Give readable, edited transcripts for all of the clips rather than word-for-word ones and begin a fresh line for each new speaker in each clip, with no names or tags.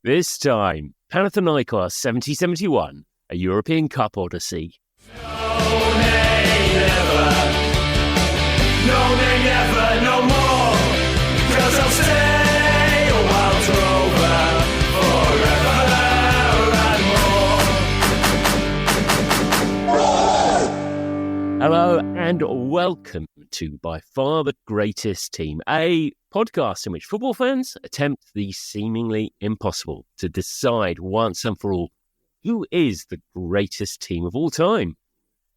This time, Panathinaikos 70-71, a European Cup odyssey.
No, nay, never. No, nay, never, no more. 'Cause I'll stay a wild rover forever and more.
Hello and welcome to By Far the Greatest Team, a podcast in which football fans attempt the seemingly impossible to decide once and for all who is the greatest team of all time.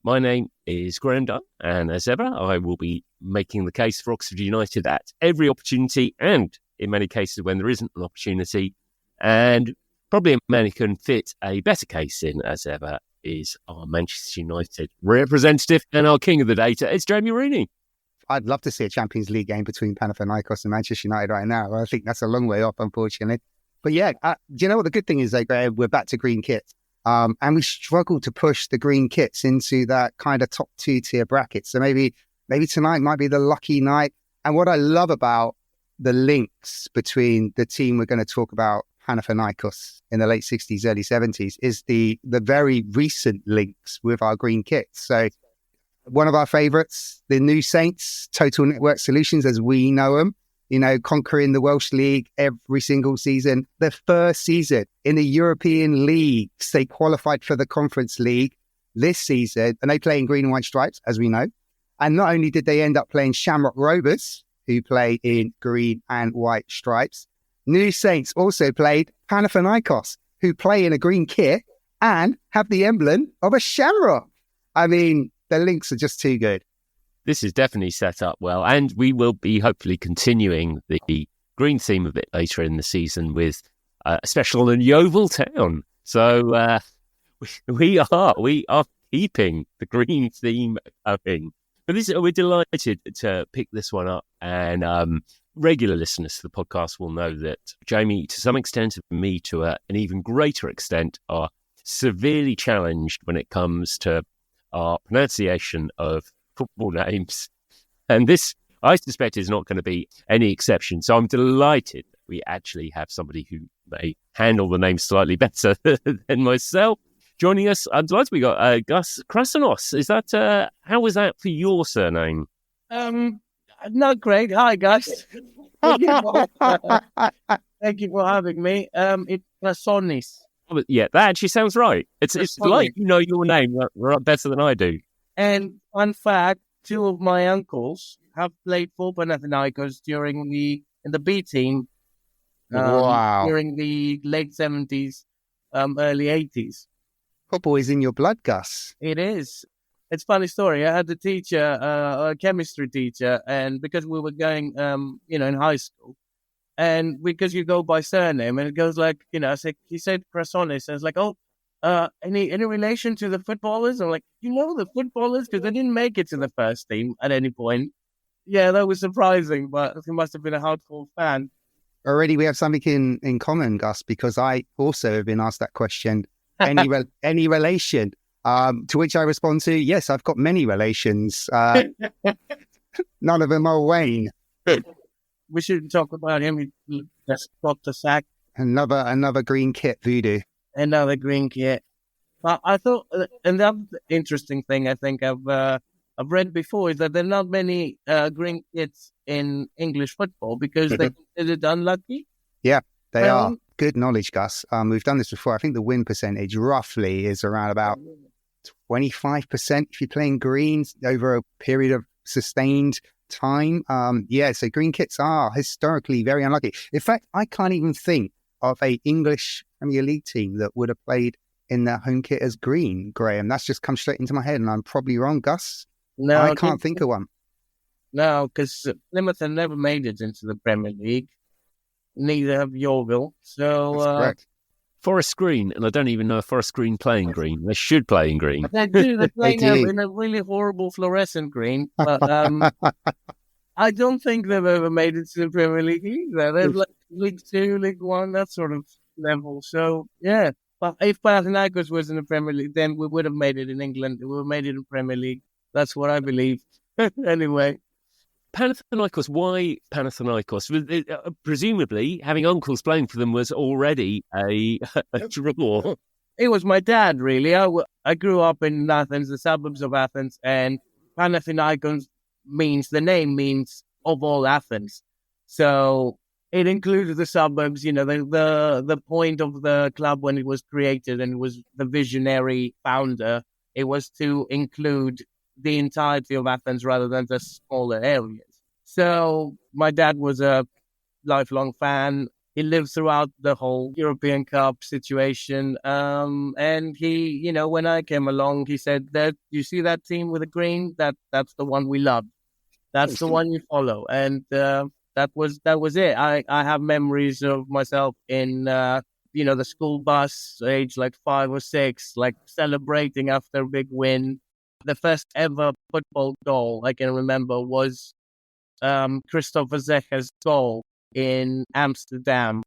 My name is Graham Dunn, and as ever, I will be making the case for Oxford United at every opportunity, and in many cases when there isn't an opportunity, and probably a man who can fit a better case in, as ever, is our Manchester United representative and our king of the data. It's Jamie Rooney.
I'd love to see a Champions League game between Panathinaikos and Manchester United right now. I think that's a long way off, unfortunately. But yeah, do you know what the good thing is, Graham? We're back to green kits. And we struggle to push the green kits into that kind of top 2-tier bracket. So maybe tonight might be the lucky night. And what I love about the links between the team we're going to talk about, Panathinaikos in the late 60s, early 70s, is the very recent links with our green kits. So one of our favourites, the New Saints, Total Network Solutions as we know them, conquering the Welsh League every single season. The first season in the European leagues, they qualified for the Conference League this season, and they play in green and white stripes, as we know. And not only did they end up playing Shamrock Rovers, who play in green and white stripes, New Saints also played Panathinaikos, who play in a green kit and have the emblem of a shamrock. I mean, the links are just too good.
This is definitely set up well, and we will be hopefully continuing the green theme a bit later in the season with a special on Yeovil Town. So we are keeping the green theme going. But we're delighted to pick this one up, and regular listeners to the podcast will know that Jamie, to some extent, and me to an even greater extent, are severely challenged when it comes to our pronunciation of football names. And this, I suspect, is not going to be any exception. So I'm delighted that we actually have somebody who may handle the name slightly better than myself. Joining us, I'm delighted we got Gus Krasonis. Is that, how was that for your surname?
Not great. Hi, guys. Thank you for having me. It's Krasonis.
Yeah, that actually sounds right. It's like you know your name better than I do.
And fun fact, two of my uncles have played for Panathinaikos in the B team during the late 70s, early 80s.
Football is in your blood, Gus.
It is. It's a funny story. I had a teacher, a chemistry teacher, and because we were going, in high school, and because you go by surname, and it goes like, he said Krasonis, and it's like, any relation to the footballers? I'm like, the footballers? Because they didn't make it to the first team at any point. Yeah, that was surprising, but he must have been a hardcore fan.
Already we have something in common, Gus, because I also have been asked that question. Any relation? To which I respond to, yes, I've got many relations. None of them are Wayne.
We shouldn't talk about him. He just got the sack.
Another green kit voodoo.
Another green kit. But I thought another interesting thing I think I've read before is that there are not many green kits in English football because they're considered unlucky.
Yeah, they are. Good knowledge, Gus. We've done this before. I think the win percentage roughly is around about 25% if you're playing greens over a period of sustained time. So green kits are historically very unlucky. In fact, I can't even think of a English Premier League team that would have played in their home kit as green, Graham. That's just come straight into my head, and I'm probably wrong, Gus. No, I can't think of one.
No, because Plymouth have never made it into the Premier League. Neither have Yeovil. So
that's correct.
Forest Green, and I don't even know if Forest Green play in green. They should play in green.
They do. They play in a really horrible fluorescent green. But I don't think they've ever made it to the Premier League either. They're like League 2, League 1, that sort of level. So, yeah. But if Panathinaikos was in the Premier League, then we would have made it in England. We would have made it in Premier League. That's what I believe. Anyway.
Panathinaikos, why Panathinaikos? Presumably, having uncles playing for them was already a draw.
It was my dad, really. I grew up in Athens, the suburbs of Athens, and Panathinaikos the name means of all Athens. So it included the suburbs, the point of the club when it was created, and it was the visionary founder. It was to include the entirety of Athens rather than just smaller areas. So my dad was a lifelong fan. He lived throughout the whole European Cup situation. And he, when I came along, he said, that you see that team with the green? That's the one we love. That's the one you follow. And that was it. I have memories of myself in the school bus, age like 5 or 6, like celebrating after a big win. The first ever football goal I can remember was Christopher Zecher's goal in Amsterdam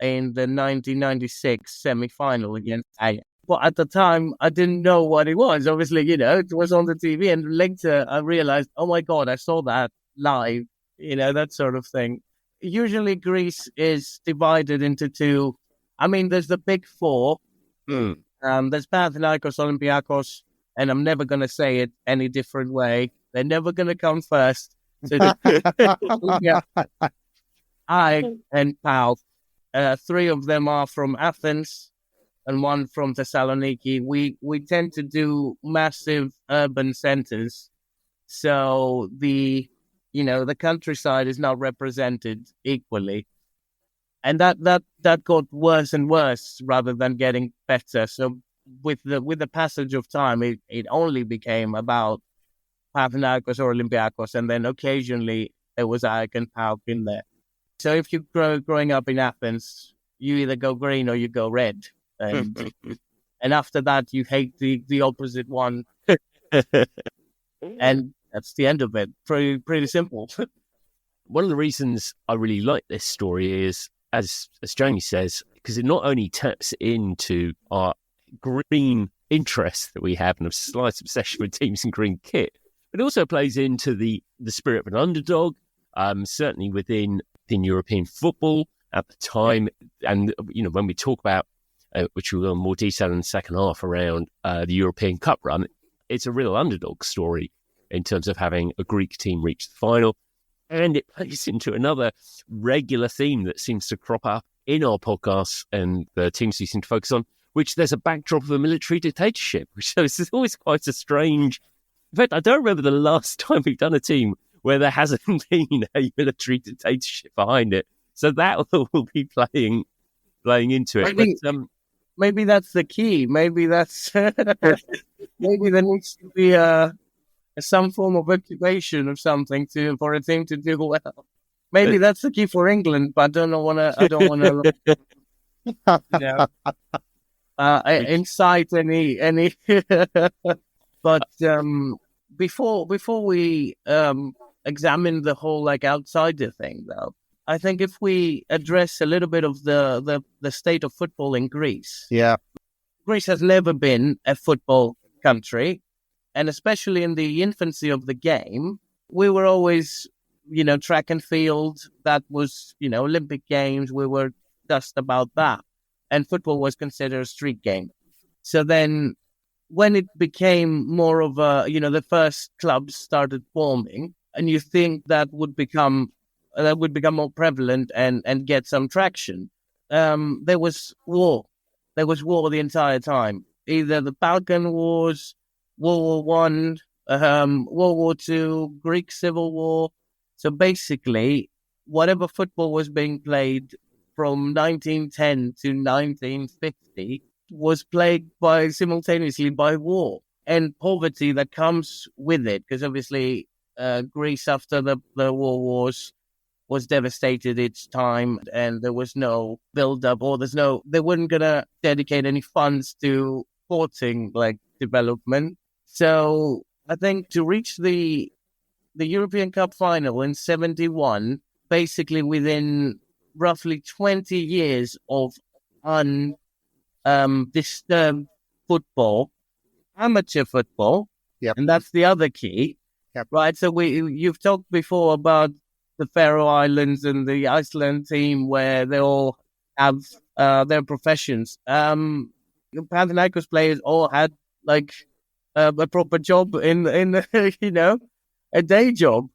in the 1996 semi-final against Ajax. But at the time, I didn't know what it was. Obviously, it was on the TV, and later I realized, oh my God, I saw that live, that sort of thing. Usually Greece is divided into two. I mean, there's the big four. There's Panathinaikos, Olympiakos, and I'm never going to say it any different way. They're never going to come first. So I and Pau, 3 of them are from Athens and 1 from Thessaloniki. We tend to do massive urban centers. So the countryside is not represented equally. And that got worse and worse rather than getting better. So with the passage of time, it only became about Panathinaikos or Olympiakos, and then occasionally there was Ajax and PAOK in there. So if you're growing up in Athens, you either go green or you go red, and after that you hate the opposite one, and that's the end of it. Pretty simple.
One of the reasons I really like this story is, as Jamie says, because it not only taps into our green interest that we have and a slight obsession with teams in green kit, but it also plays into the spirit of an underdog, certainly within European football at the time. And, when we talk about, which we'll go in more detail in the second half around the European Cup run, it's a real underdog story in terms of having a Greek team reach the final. And it plays into another regular theme that seems to crop up in our podcasts and the teams we seem to focus on, which there's a backdrop of a military dictatorship, which is always quite a strange... In fact, I don't remember the last time we've done a team where there hasn't been a military dictatorship behind it. So that will be playing into it.
Maybe that's the key. Maybe that's maybe there needs to be some form of occupation of something for a team to do well. Maybe that's the key for England, but I don't want to incite any. But before we examine the whole outsider thing, though, I think if we address a little bit of the state of football in Greece.
Yeah.
Greece has never been a football country, and especially in the infancy of the game, we were always, track and field. That was, Olympic Games. We were just about that. And football was considered a street game. So then when it became more of a, the first clubs started forming, and you think that would become more prevalent and get some traction. There was war. There was war the entire time. Either the Balkan Wars, World War I, World War II, Greek Civil War. So basically, whatever football was being played from 1910 to 1950 was plagued simultaneously by war and poverty that comes with it. Because obviously, Greece after the World Wars was devastated each time, and there was no build-up, or they weren't going to dedicate any funds to sporting development. So I think to reach the European Cup final in 1971, basically within roughly 20 years of undisturbed football, amateur football,
yep.
And that's the other key.
Yep.
Right. So you've talked before about the Faroe Islands and the Iceland team where they all have their professions. Panathinaikos players all had like a proper job in a day job,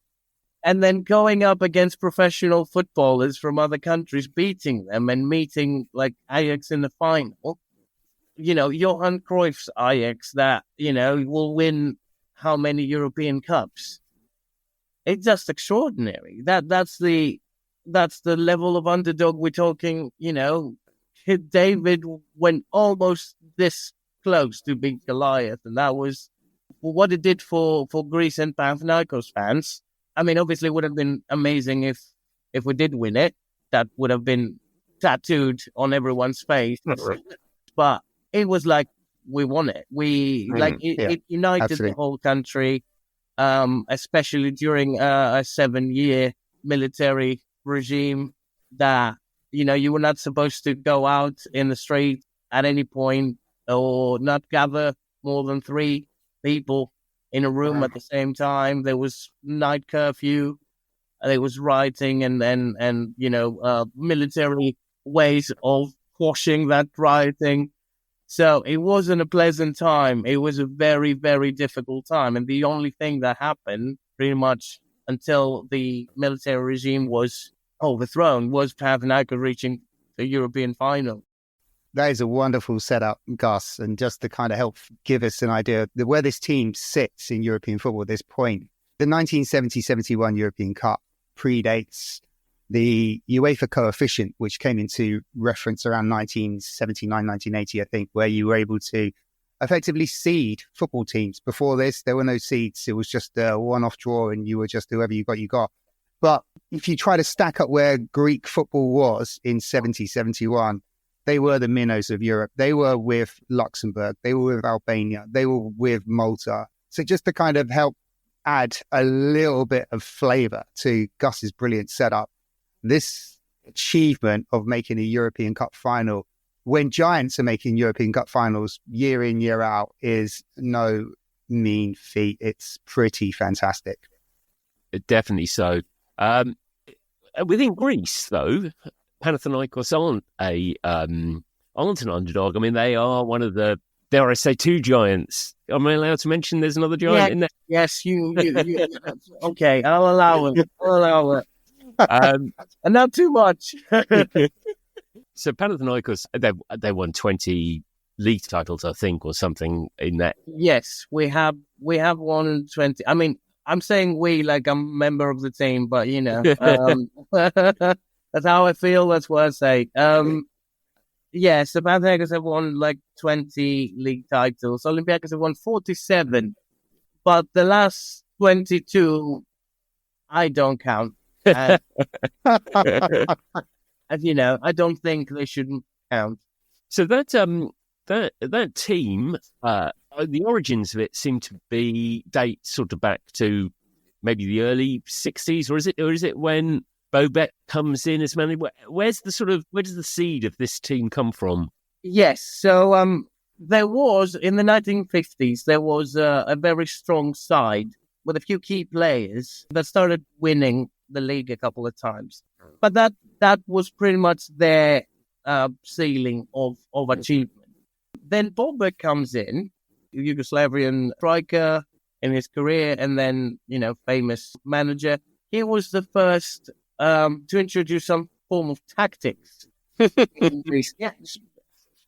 and then going up against professional footballers from other countries, beating them and meeting like Ajax in the final. Johan Cruyff's Ajax that will win how many European Cups. It's just extraordinary. That's the level of underdog we're talking. David went almost this close to beat Goliath, and that was what it did for Greece and Panathinaikos fans. I mean, obviously, it would have been amazing if we did win it. That would have been tattooed on everyone's face. But it was like we won it. It united
absolutely.
the whole country. Especially during a 7-year military regime that, you were not supposed to go out in the street at any point or not gather more than 3 people in a room at the same time. There was night curfew. There was rioting and military ways of quashing that rioting. So it wasn't a pleasant time. It was a very, very difficult time. And the only thing that happened pretty much until the military regime was overthrown was Panathinaikos reaching the European final.
That is a wonderful setup, Gus. And just to kind of help give us an idea of where this team sits in European football at this point, the 1970-71 European Cup predates the UEFA coefficient, which came into reference around 1979, 1980, I think, where you were able to effectively seed football teams. Before this, there were no seeds. It was just a one-off draw and you were just whoever you got. But if you try to stack up where Greek football was in 70-71, they were the minnows of Europe. They were with Luxembourg. They were with Albania. They were with Malta. So just to kind of help add a little bit of flavour to Gus's brilliant setup, this achievement of making a European Cup final when giants are making European Cup finals year in, year out is no mean feat. It's pretty fantastic.
Definitely so. Within Greece, though, Panathinaikos aren't an underdog. I mean, they are one of the, dare I say, 2 giants. Am I allowed to mention there's another giant in there?
Yes, you okay, I'll allow it. And not too much.
So Panathinaikos, they won 20 league titles, I think, or something in that.
Yes, we have won 20. I mean, I'm saying we like I'm a member of the team, but that's how I feel. That's what I say. Yes, the Panathinaikos have won like 20 league titles. Olympiacos have won 47, but the last 22, I don't count. As you know, I don't think they shouldn't count.
So that team, the origins of it seem to date sort of back to maybe the early 60s, or is it when Bobek comes in as manager? Where does the seed of this team come from?
Yes, so there was in the 1950s there was a very strong side with a few key players that started winning the league a couple of times, but that was pretty much their ceiling of achievement. Then Bobek comes in, Yugoslavian striker in his career, and then famous manager. He was the first to introduce some form of tactics in Greece. Yes.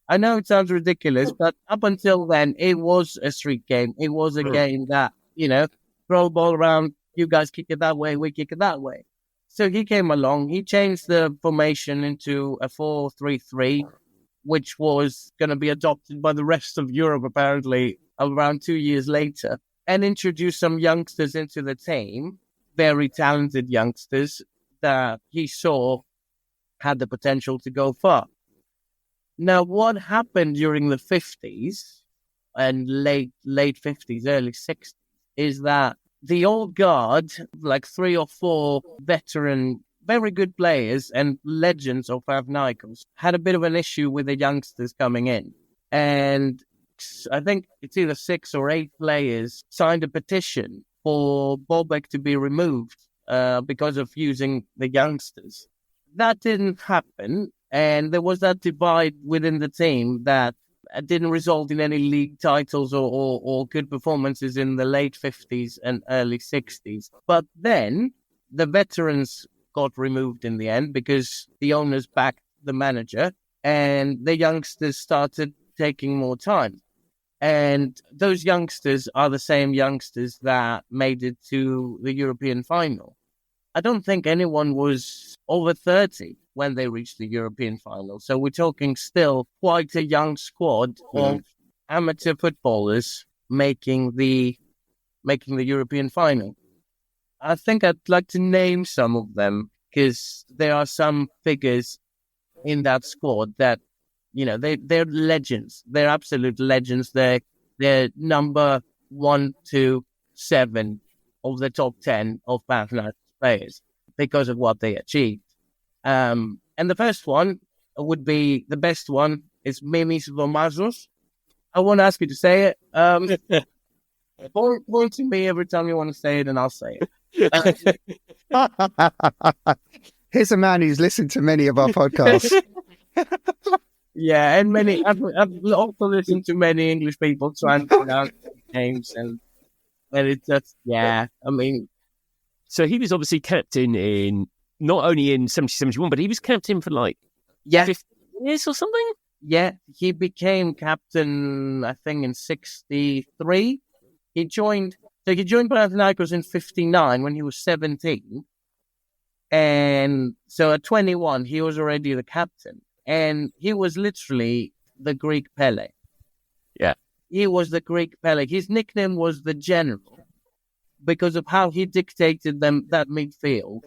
I know it sounds ridiculous, but up until then, it was a street game. It was a game that throw the ball around. You guys kick it that way, we kick it that way. So he came along. He changed the formation into a 4-3-3, which was going to be adopted by the rest of Europe, apparently, around 2 years later, and introduced some youngsters into the team, very talented youngsters that he saw had the potential to go far. Now, what happened during the 50s and late 50s, early 60s, is that the old guard, like 3 or 4 veteran, very good players and legends of Panathinaikos, had a bit of an issue with the youngsters coming in. And I think it's either 6 or 8 players signed a petition for Bobek to be removed because of using the youngsters. That didn't happen, and there was that divide within the team that didn't result in any league titles or good performances in the late 50s and early 60s. But then the veterans got removed in the end because the owners backed the manager, and the youngsters started taking more time. And those youngsters are the same youngsters that made it to the European final. I don't think anyone was over 30 when they reached the European final. So we're talking still quite a young squad of amateur footballers making the European final. I think I'd like to name some of them because there are some figures in that squad that, they're legends. They're absolute legends. They're number 1 to 7 of the top 10 of Panathinaikos players because of what they achieved. And the first one would be the best one is Mimis Vomazos. I won't ask you to say it. Point to me every time you want to say it, and I'll say it.
Here's a man who's listened to many of our podcasts.
Yeah, and I've also listened to many English people trying to pronounce names, and it's just,
So he was obviously captain in not only in 70-71, but he was captain for 15 years or something?
Yeah, he became captain, I think, in 63. He joined Panathinaikos in 59 when he was 17. And so at 21, he was already the captain. And he was literally the Greek Pele.
Yeah.
He was the Greek Pele. His nickname was the General because of how he dictated them that midfield.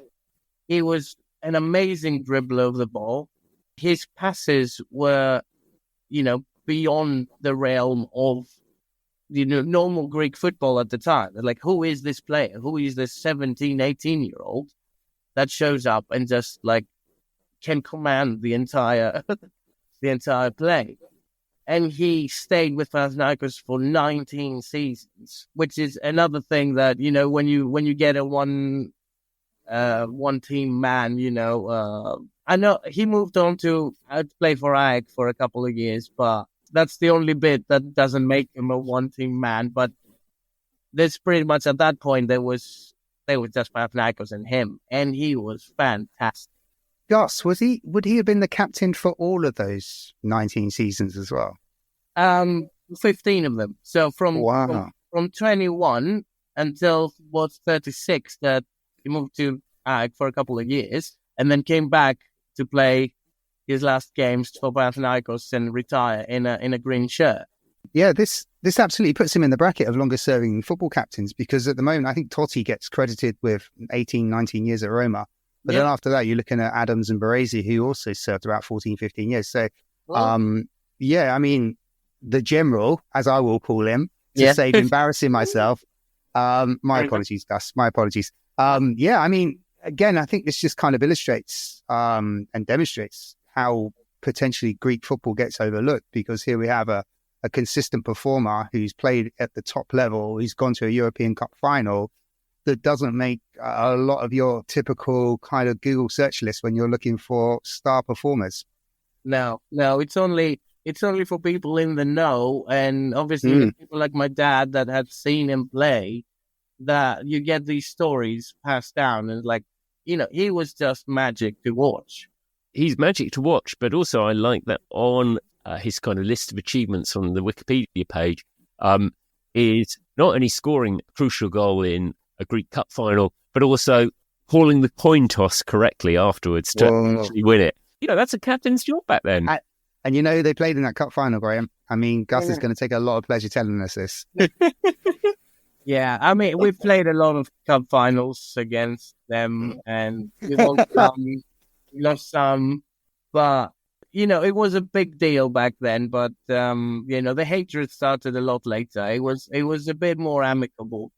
He was an amazing dribbler of the ball. His passes were, beyond the realm of, normal Greek football at the time. Like, who is this player? Who is this 17, 18-year-old that shows up and just, can command the entire play? And he stayed with Panathinaikos for 19 seasons, which is another thing that, when you get a one team man, I know he moved on to play for AEK for a couple of years, but that's the only bit that doesn't make him a one team man. But there's pretty much at that point they were just Panathinaikos and him, and he was fantastic.
Gus, would he have been the captain for all of those 19 seasons as well?
15 of them. So from 21 until 36 that he moved to AEK for a couple of years and then came back to play his last games for Panathinaikos and retire in a green shirt.
Yeah, this absolutely puts him in the bracket of longest serving football captains, because at the moment I think Totti gets credited with 18, 19 years at Roma. But then after that, you're looking at Adams and Baresi, who also served about 14, 15 years. So, the General, as I will call him, to save embarrassing myself. My apologies, Gus. My apologies. Again, I think this just kind of illustrates and demonstrates how potentially Greek football gets overlooked, because here we have a consistent performer who's played at the top level, who's gone to a European Cup final, that doesn't make a lot of your typical kind of Google search list when you're looking for star performers.
No, it's only for people in the know, and obviously people like my dad that had seen him play, that you get these stories passed down, and he was just magic to watch.
He's magic to watch, but also I like that on his kind of list of achievements on the Wikipedia page is not only scoring a crucial goal in a Greek Cup final, but also calling the coin toss correctly afterwards to actually win it. That's a captain's job back then.
And they played in that cup final, Graham. I mean, Gus is going to take a lot of pleasure telling us this.
Yeah, I mean, we've played a lot of cup finals against them, and we won some, lost some, but it was a big deal back then. But the hatred started a lot later. It was a bit more amicable.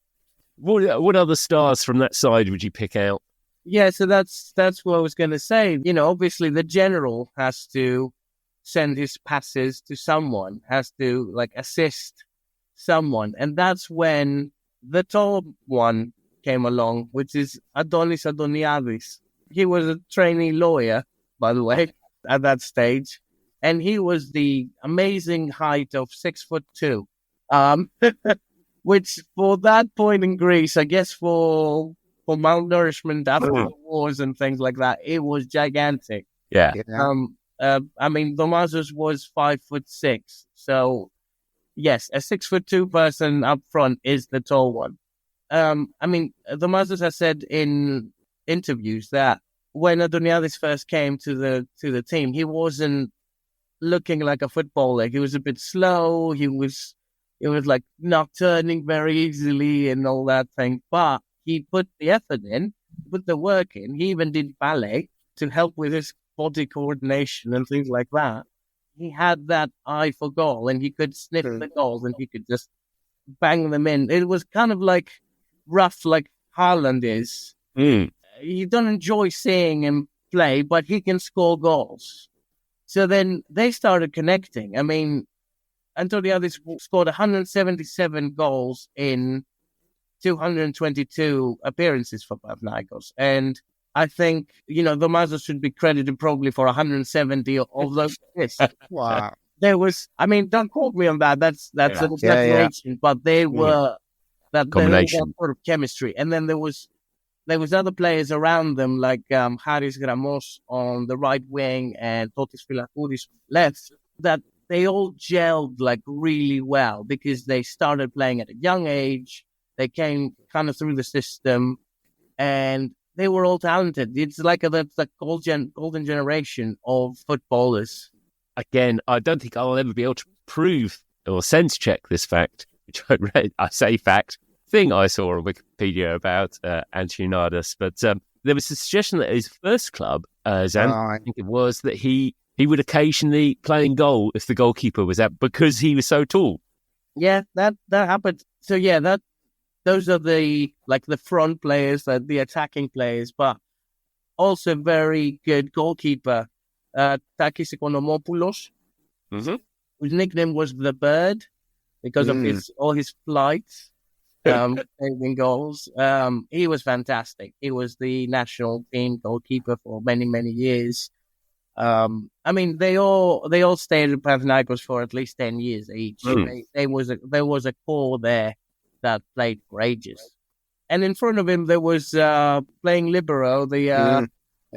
What other stars from that side would you pick out?
Yeah, so that's what I was going to say. Obviously the General has to send his passes to someone, has to assist someone, and that's when the tall one came along, which is Adonis Adoniadis. He was a trainee lawyer, by the way, at that stage. And he was the amazing height of 6'2", which for that point in Greece, I guess for malnourishment after the wars and things like that, it was gigantic.
Yeah.
I mean, Domazos was 5'6", so yes, a 6'2" person up front is the tall one. I mean, Domazos has said in interviews that when Adoniadis first came to the team, he wasn't looking like a footballer. He was a bit slow. He was like not turning very easily and all that thing. But he put the effort in, put the work in. He even did ballet to help with his body coordination and things like that. He had that eye for goal, and he could sniff the goals, and he could just bang them in. It was kind of like rough, like Haaland is. You don't enjoy seeing him play, but he can score goals. So then they started connecting. I mean, Antoniadis scored 177 goals in 222 appearances for Panathinaikos. And I think, Domazos should be credited probably for 170 of those assists.
Wow.
There was, I mean, don't quote me on that. That's an exaggeration, but they were that
combination
sort of chemistry. And then there was other players around them, like Haris Gramos on the right wing and Totis Philakoudis left, that they all gelled like really well because they started playing at a young age. They came kind of through the system, and they were all talented. It's like the golden generation of footballers.
Again, I don't think I'll ever be able to prove or sense check this fact, which I read. I say fact. Thing I saw on Wikipedia about Antoniadis, but there was a suggestion that his first club, I think it was, that he would occasionally play in goal if the goalkeeper was out because he was so tall.
Yeah, that happened. So yeah, those are the front players, the attacking players, but also very good goalkeeper, Takis Economopoulos, whose nickname was the Bird because of all his flights. Saving goals. He was fantastic. He was the national team goalkeeper for many, many years. I mean, they all stayed at Panathinaikos for at least 10 years each. There was a core there that played for ages. And in front of him, there was playing libero,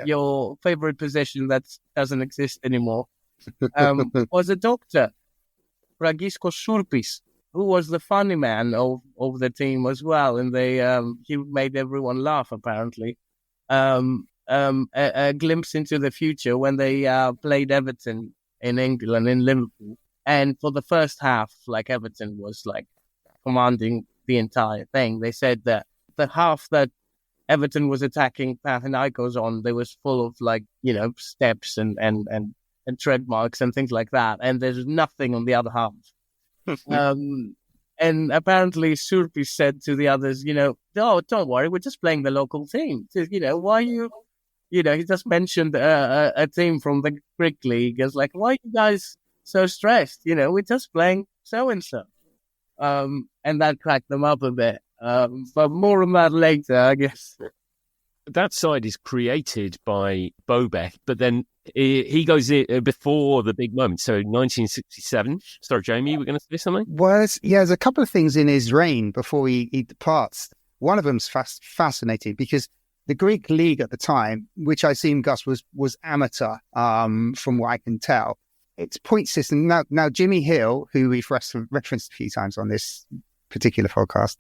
your favorite position that doesn't exist anymore, was a doctor, Fragiskos Sourpis, who was the funny man of the team as well, and he made everyone laugh. Apparently, a glimpse into the future when they played Everton in England in Liverpool, and for the first half, like Everton was like commanding the entire thing. They said that the half that Everton was attacking Panathinaikos on, they was full of steps and tread marks and things like that, and there's nothing on the other half. And apparently Surpi said to the others, oh, don't worry, we're just playing the local team. Why you, he just mentioned a team from the Greek league. It's like, why are you guys so stressed? We're just playing so-and-so. And that cracked them up a bit. But more on that later, I guess.
That side is created by Bobek, but then he goes in before the big moment. So 1967. Sorry, Jamie, you were going to say something?
There's a couple of things in his reign before he departs. One of them's fascinating because the Greek league at the time, which I assume Gus was amateur, from what I can tell, its point system. Now Jimmy Hill, who we've referenced a few times on this particular podcast,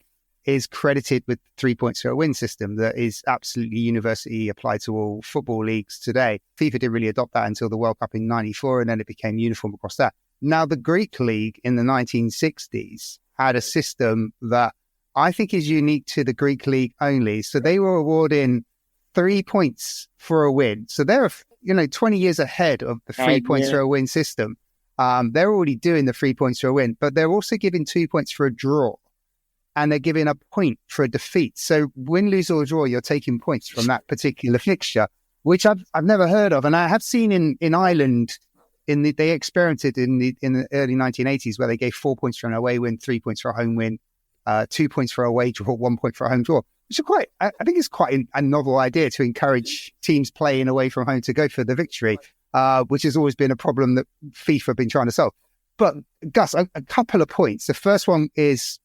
is credited with 3 points to a win system that is absolutely universally applied to all football leagues today. FIFA didn't really adopt that until the World Cup in 94, and then it became uniform across that. Now, the Greek league in the 1960s had a system that I think is unique to the Greek league only. So they were awarding 3 points for a win. So they're 20 years ahead of the 3 points for a win system. They're already doing the 3 points for a win, but they're also giving 2 points for a draw. And they're giving a point for a defeat. So win, lose or draw, you're taking points from that particular fixture, which I've never heard of. And I have seen in Ireland, they experimented in the early 1980s where they gave 4 points for an away win, 3 points for a home win, 2 points for a away draw, 1 point for a home draw, which is I think it's quite a novel idea to encourage teams playing away from home to go for the victory, which has always been a problem that FIFA have been trying to solve. But Gus, a couple of points. The first one is,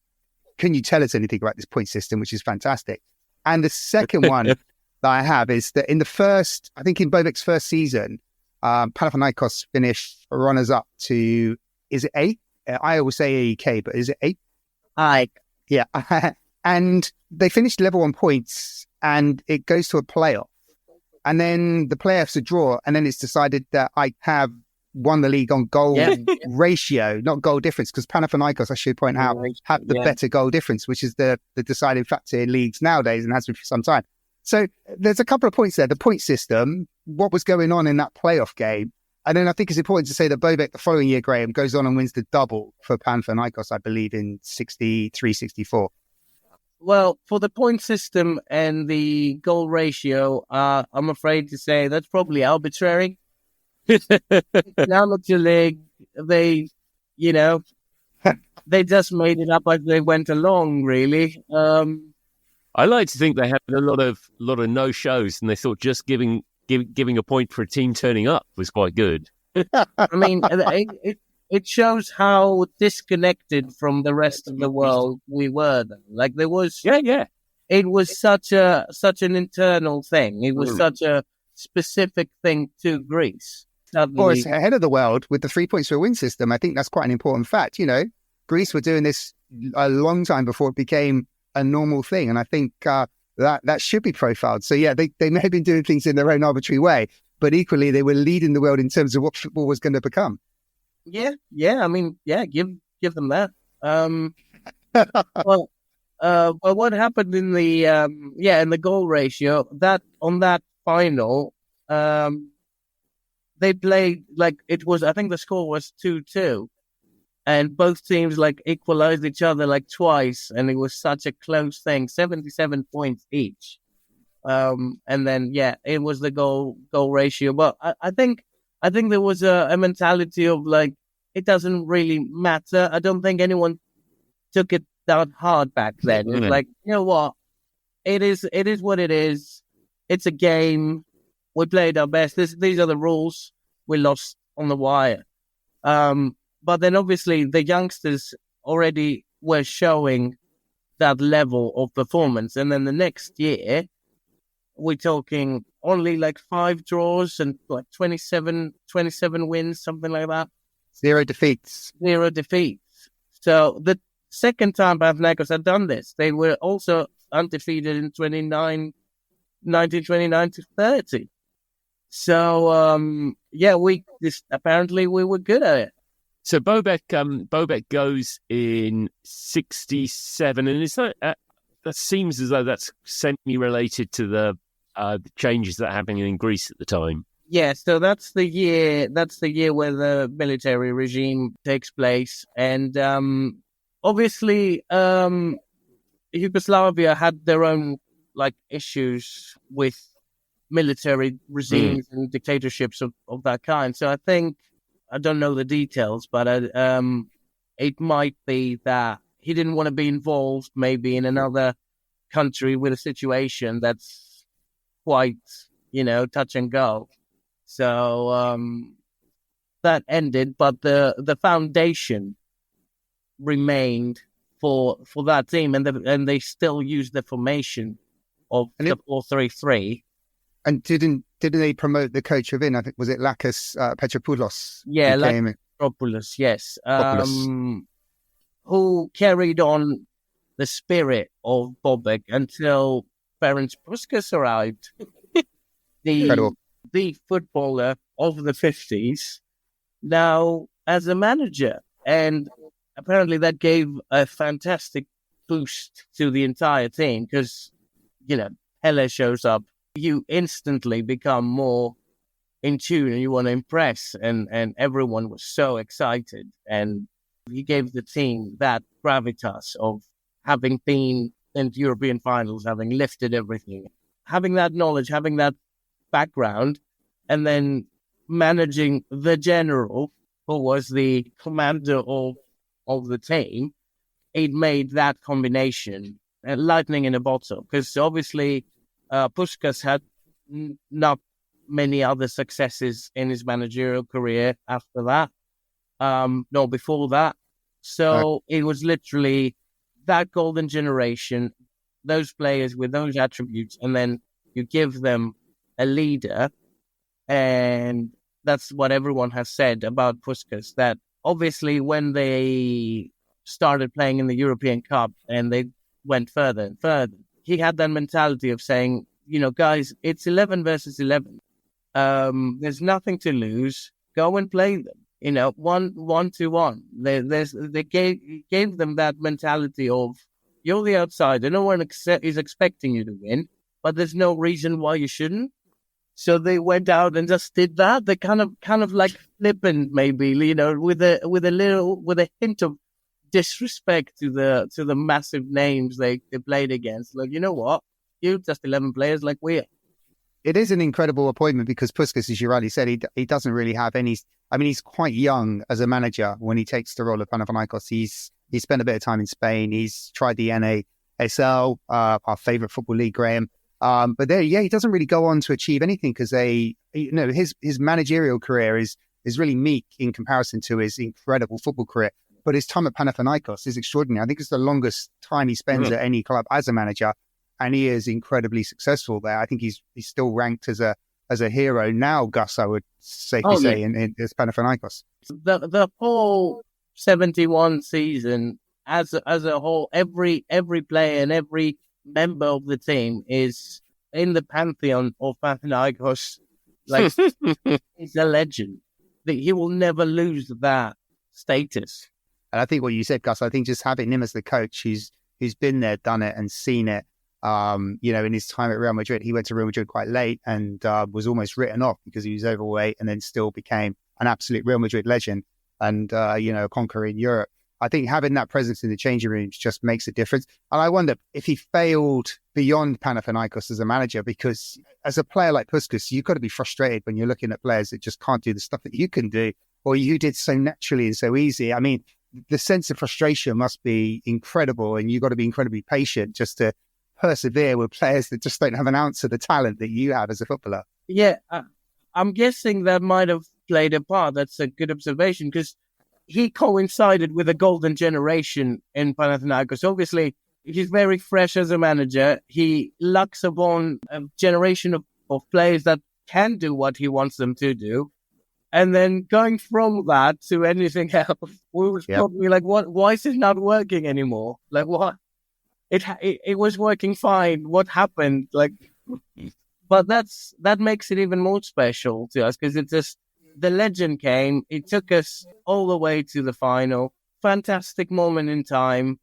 can you tell us anything about this point system, which is fantastic? And the second one that I have is that in Bobek's first season, Panathinaikos finished runners up to, is it A? I always say AEK, but is it A?
Aye.
Yeah. And they finished level on points, and it goes to a playoff. And then the playoffs are draw, and then it's decided that I have won the league on goal ratio, not goal difference, because Panathinaikos, I should point out, have the better goal difference, which is the deciding factor in leagues nowadays and has been for some time. So there's a couple of points there. The point system, what was going on in that playoff game. And then I think it's important to say that Bobek the following year, Graham, goes on and wins the double for Panathinaikos, I believe, in 63-64.
Well, for the point system and the goal ratio, I'm afraid to say that's probably arbitrary. Amateur league, they just made it up as they went along, really.
I like to think they had a lot of no shows, and they thought just giving a point for a team turning up was quite good.
I mean, it shows how disconnected from the rest of the world we were. Like there was, it was such an internal thing. It was such a specific thing to Greece.
Well, it's ahead of the world with the 3 points for a win system. I think that's quite an important fact. Greece were doing this a long time before it became a normal thing, and I think that should be profiled. So yeah, they may have been doing things in their own arbitrary way, but equally they were leading the world in terms of what football was going to become.
Yeah. I mean, give them that. Well, what happened in the goal ratio that on that final, they played like it was. I think the score was 2-2, and both teams like equalized each other like twice, and it was such a close thing, 77 points each. And then it was the goal ratio. But I think there was a mentality of like it doesn't really matter. I don't think anyone took it that hard back then. It's like, you know what, it is what it is. It's a game. We played our best. These are the rules. We lost on the wire. But then obviously the youngsters already were showing that level of performance. And then the next year, we're talking only like 5 draws and like 27 wins, something like that.
0 defeats.
So the second time Panathinaikos had done this, they were also undefeated in 1929-30. So, apparently we were good at it.
So Bobek goes in 67, and is that seems as though that's semi-related to the changes that are happening in Greece at the time.
Yeah, so that's the year where the military regime takes place, and obviously Yugoslavia had their own like issues with military regimes and dictatorships of that kind. So I think, I don't know the details, but it might be that he didn't want to be involved maybe in another country with a situation that's quite, touch and go. So that ended, but the foundation remained for that team, and they still use the formation of the 4-3-3.
And didn't they promote the coach within? I think, was it Lakis Petropoulos?
Yeah, Petropoulos, yes. Who carried on the spirit of Bobek until Ferenc Puskás arrived. The footballer of the 50s, now as a manager. And apparently that gave a fantastic boost to the entire team because, Pele shows up. You instantly become more in tune and you want to impress. And everyone was so excited. And he gave the team that gravitas of having been in European finals, having lifted everything, having that knowledge, having that background, and then managing the general who was the commander of the team. it made that combination lightning in a bottle. Because obviously, Puskás had not many other successes in his managerial career after that. No, before that. So it was literally that golden generation, those players with those attributes, and then you give them a leader. And that's what everyone has said about Puskás, that obviously when they started playing in the European Cup and they went further and further, he had that mentality of saying, guys, it's 11 versus 11. There's nothing to lose. Go and play them. 1-1. They gave them that mentality of, you're the outsider. No one is expecting you to win, but there's no reason why you shouldn't. So they went out and just did that. They kind of like flippant, maybe, with a hint of disrespect to the massive names they played against. Like, you know what? You're just 11 players like we are.
It is an incredible appointment because Puskás, as you rightly said, he doesn't really have any. I mean, he's quite young as a manager when he takes the role of Panathinaikos. He's spent a bit of time in Spain. He's tried the NASL, our favourite football league, Graham. But he doesn't really go on to achieve anything because his managerial career is really meek in comparison to his incredible football career. But his time at Panathinaikos is extraordinary. I think it's the longest time he spends at any club as a manager, and he is incredibly successful there. I think he's still ranked as a hero now, Gus, I would safely say, in Panathinaikos.
The whole 71 season as a whole, every player and every member of the team is in the pantheon of Panathinaikos. Like, he's a legend. He will never lose that status.
And I think what you said, Gus, I think just having him as the coach who's been there, done it, and seen it. In his time at Real Madrid, he went to Real Madrid quite late and was almost written off because he was overweight, and then still became an absolute Real Madrid legend and a conqueror in Europe. I think having that presence in the changing rooms just makes a difference. And I wonder if he failed beyond Panathinaikos as a manager, because as a player like Puskás, you've got to be frustrated when you're looking at players that just can't do the stuff that you can do, or you did so naturally and so easy. I mean, the sense of frustration must be incredible, and you've got to be incredibly patient just to persevere with players that just don't have an ounce of the talent that you have as a footballer.
Yeah, I'm guessing that might have played a part. That's a good observation, because he coincided with a golden generation in Panathinaikos. Obviously, he's very fresh as a manager. He lucks upon a generation of players that can do what he wants them to do. And then going from that to anything else, we was probably like, what? Why is it not working anymore? Like, what? It was working fine. What happened? Like, but that makes it even more special to us, because it's just, the legend came. It took us all the way to the final. Fantastic moment in time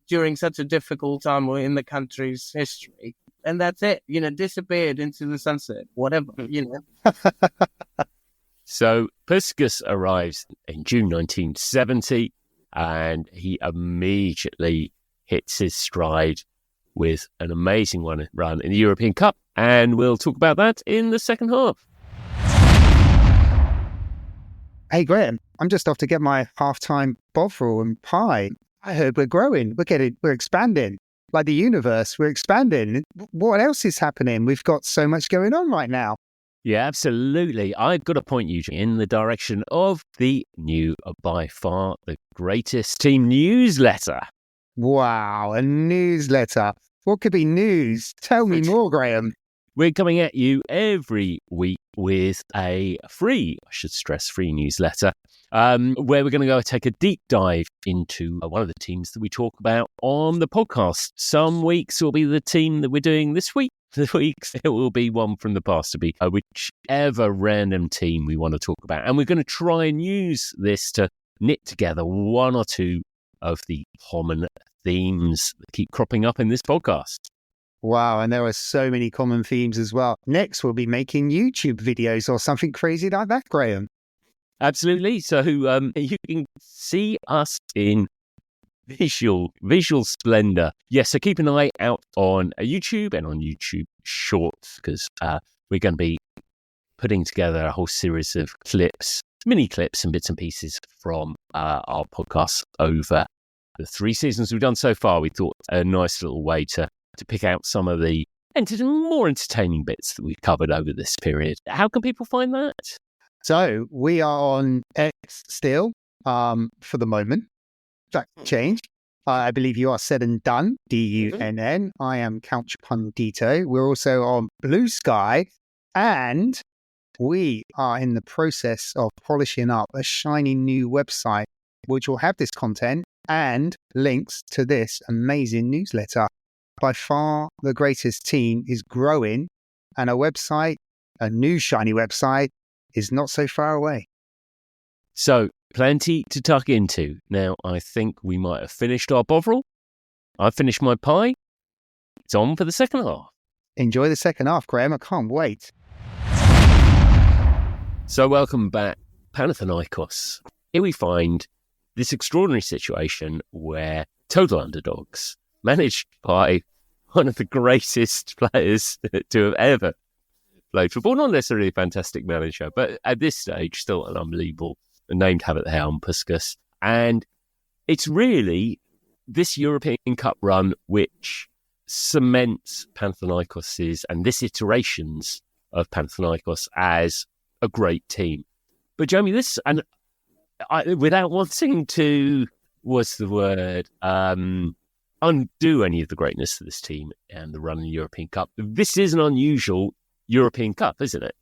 during such a difficult time in the country's history. And that's it, disappeared into the sunset, whatever,
So Puskás arrives in June 1970, and he immediately hits his stride with an amazing run in the European Cup. And we'll talk about that in the second half.
Hey, Graham, I'm just off to get my halftime bovril and pie. I heard we're growing. We're expanding. Like the universe, we're expanding. What else is happening? We've got so much going on right now.
Yeah, absolutely. I've got to point you in the direction of the new, by far, the greatest team newsletter.
Wow, a newsletter. What could be news? Tell me more, Graham.
We're coming at you every week with a free, I should stress, free newsletter, where we're going to go take a deep dive into one of the teams that we talk about on the podcast. Some weeks will be the team that we're doing this week. The weeks it will be one from the past, to be whichever random team we want to talk about. And we're going to try and use this to knit together one or two of the common themes that keep cropping up in this podcast.
Wow, and there are so many common themes as well. Next, we'll be making YouTube videos or something crazy like that, Graham.
Absolutely. So you can see us in visual splendor. Yes, so keep an eye out on YouTube and on YouTube Shorts, because we're going to be putting together a whole series of clips, mini clips and bits and pieces from our podcasts over the 3 seasons we've done so far, we thought a nice little way to pick out some of the more entertaining bits that we've covered over this period. How can people find that?
So we are on X still for the moment. That changed. I believe you are said and done, Dunn. I am Couch Pundito. We're also on Blue Sky, and we are in the process of polishing up a shiny new website, which will have this content and links to this amazing newsletter. By far, the greatest team is growing, and a new shiny website, is not so far away.
So, plenty to tuck into. Now, I think we might have finished our bovril. I've finished my pie. It's on for the second half.
Enjoy the second half, Graham. I can't wait.
So, welcome back, Panathinaikos. Here we find this extraordinary situation where total underdogs, managed by one of the greatest players to have ever played football, not necessarily a fantastic manager, but at this stage, still an unbelievable named have at the helm, Puskás. And it's really this European Cup run which cements Panathinaikos' and this iterations of Panathinaikos as a great team. But Jamie, without wanting to, undo any of the greatness of this team and the run in the European Cup, this is an unusual European Cup, isn't it?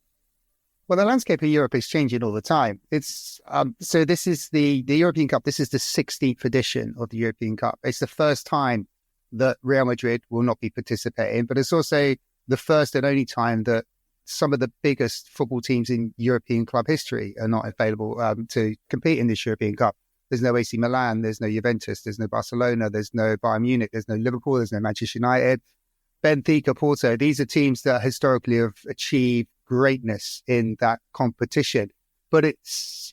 Well, the landscape of Europe is changing all the time. It's so this is the European Cup. This is the 16th edition of the European Cup. It's the first time that Real Madrid will not be participating, but it's also the first and only time that some of the biggest football teams in European club history are not available to compete in this European Cup. There's no AC Milan, there's no Juventus, there's no Barcelona, there's no Bayern Munich, there's no Liverpool, there's no Manchester United, Benfica, Porto. These are teams that historically have achieved greatness in that competition. But it's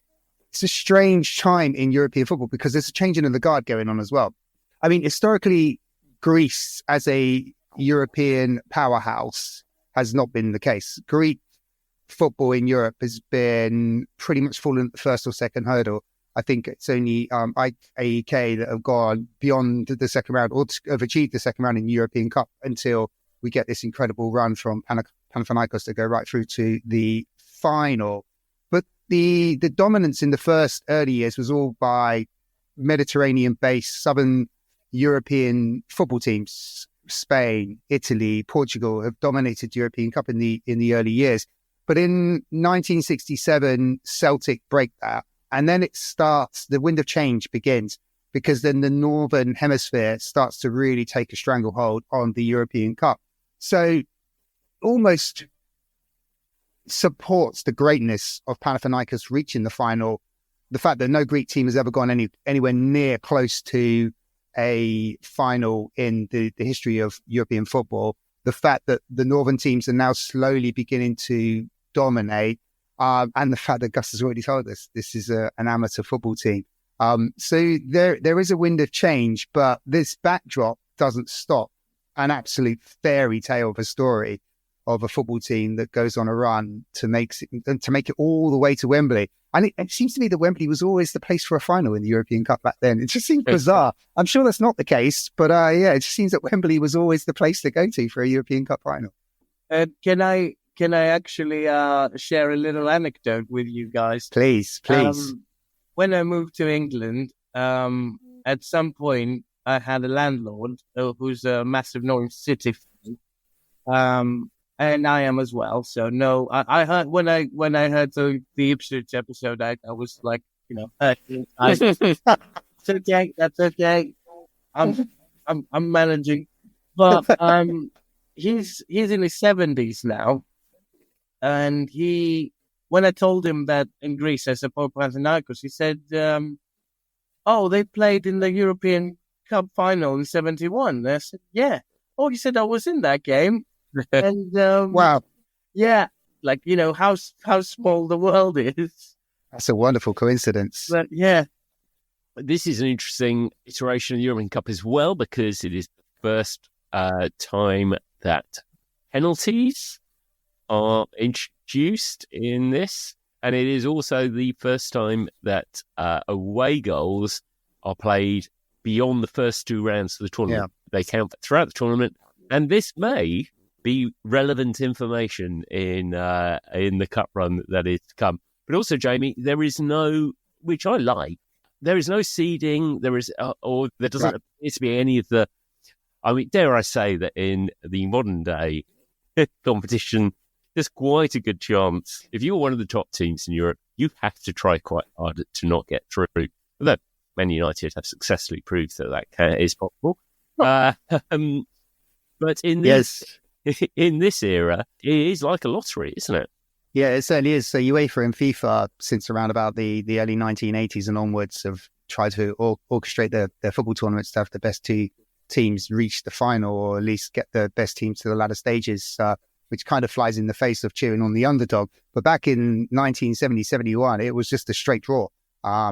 a strange time in European football because there's a changing of the guard going on as well. I mean, historically, Greece as a European powerhouse has not been the case. Greek football in Europe has been pretty much fallen at the first or second hurdle. I think it's only AEK that have gone beyond the second round or have achieved the second round in the European Cup until we get this incredible run from Panathinaikos to go right through to the final. But the dominance in the first early years was all by Mediterranean-based Southern European football teams. Spain, Italy, Portugal have dominated the European Cup in the early years. But in 1967, Celtic break that. And then it starts, the wind of change begins, because then the Northern Hemisphere starts to really take a stranglehold on the European Cup. So almost supports the greatness of Panathinaikos reaching the final, the fact that no Greek team has ever gone anywhere near close to a final in the history of European football, the fact that the Northern teams are now slowly beginning to dominate, and the fact that Gus has already told us this is an amateur football team. So there is a wind of change, but this backdrop doesn't stop an absolute fairy tale of a story of a football team that goes on a run to make it all the way to Wembley. And it seems to me that Wembley was always the place for a final in the European Cup back then. It just seems bizarre. I'm sure that's not the case, but it just seems that Wembley was always the place to go to for a European Cup final.
Can I actually share a little anecdote with you guys?
Please.
When I moved to England, at some point I had a landlord who's a massive Norwich City fan, and I am as well. So no, I heard when I heard the Ipswich episode, I was like, that's okay, that's okay. I'm managing, but he's in his 70s now. And when I told him that in Greece I support Panathinaikos, he said, they played in the European Cup final in 71. And I said, yeah. Oh, he said, I was in that game. And
wow.
Yeah. Like, how small the world is.
That's a wonderful coincidence.
But yeah.
This is an interesting iteration of the European Cup as well, because it is the first time that penalties are introduced in this, and it is also the first time that away goals are played beyond the first 2 rounds of the tournament. They count throughout the tournament, and this may be relevant information in the cup run that is to come. But also, Jamie, there is no, which I like, there is no seeding. There is, or there doesn't appear to be any of the. I mean, dare I say that in the modern day competition, there's quite a good chance if you're one of the top teams in Europe, you have to try quite hard to not get through. Although Man United have successfully proved that is possible. But in this in this era, it is like a lottery, isn't it?
Yeah, it certainly is. So UEFA and FIFA, since around about the early 1980s and onwards, have tried to orchestrate their football tournaments to have the best 2 teams reach the final, or at least get the best teams to the latter stages, which kind of flies in the face of cheering on the underdog. But back in 1970-71, it was just a straight draw.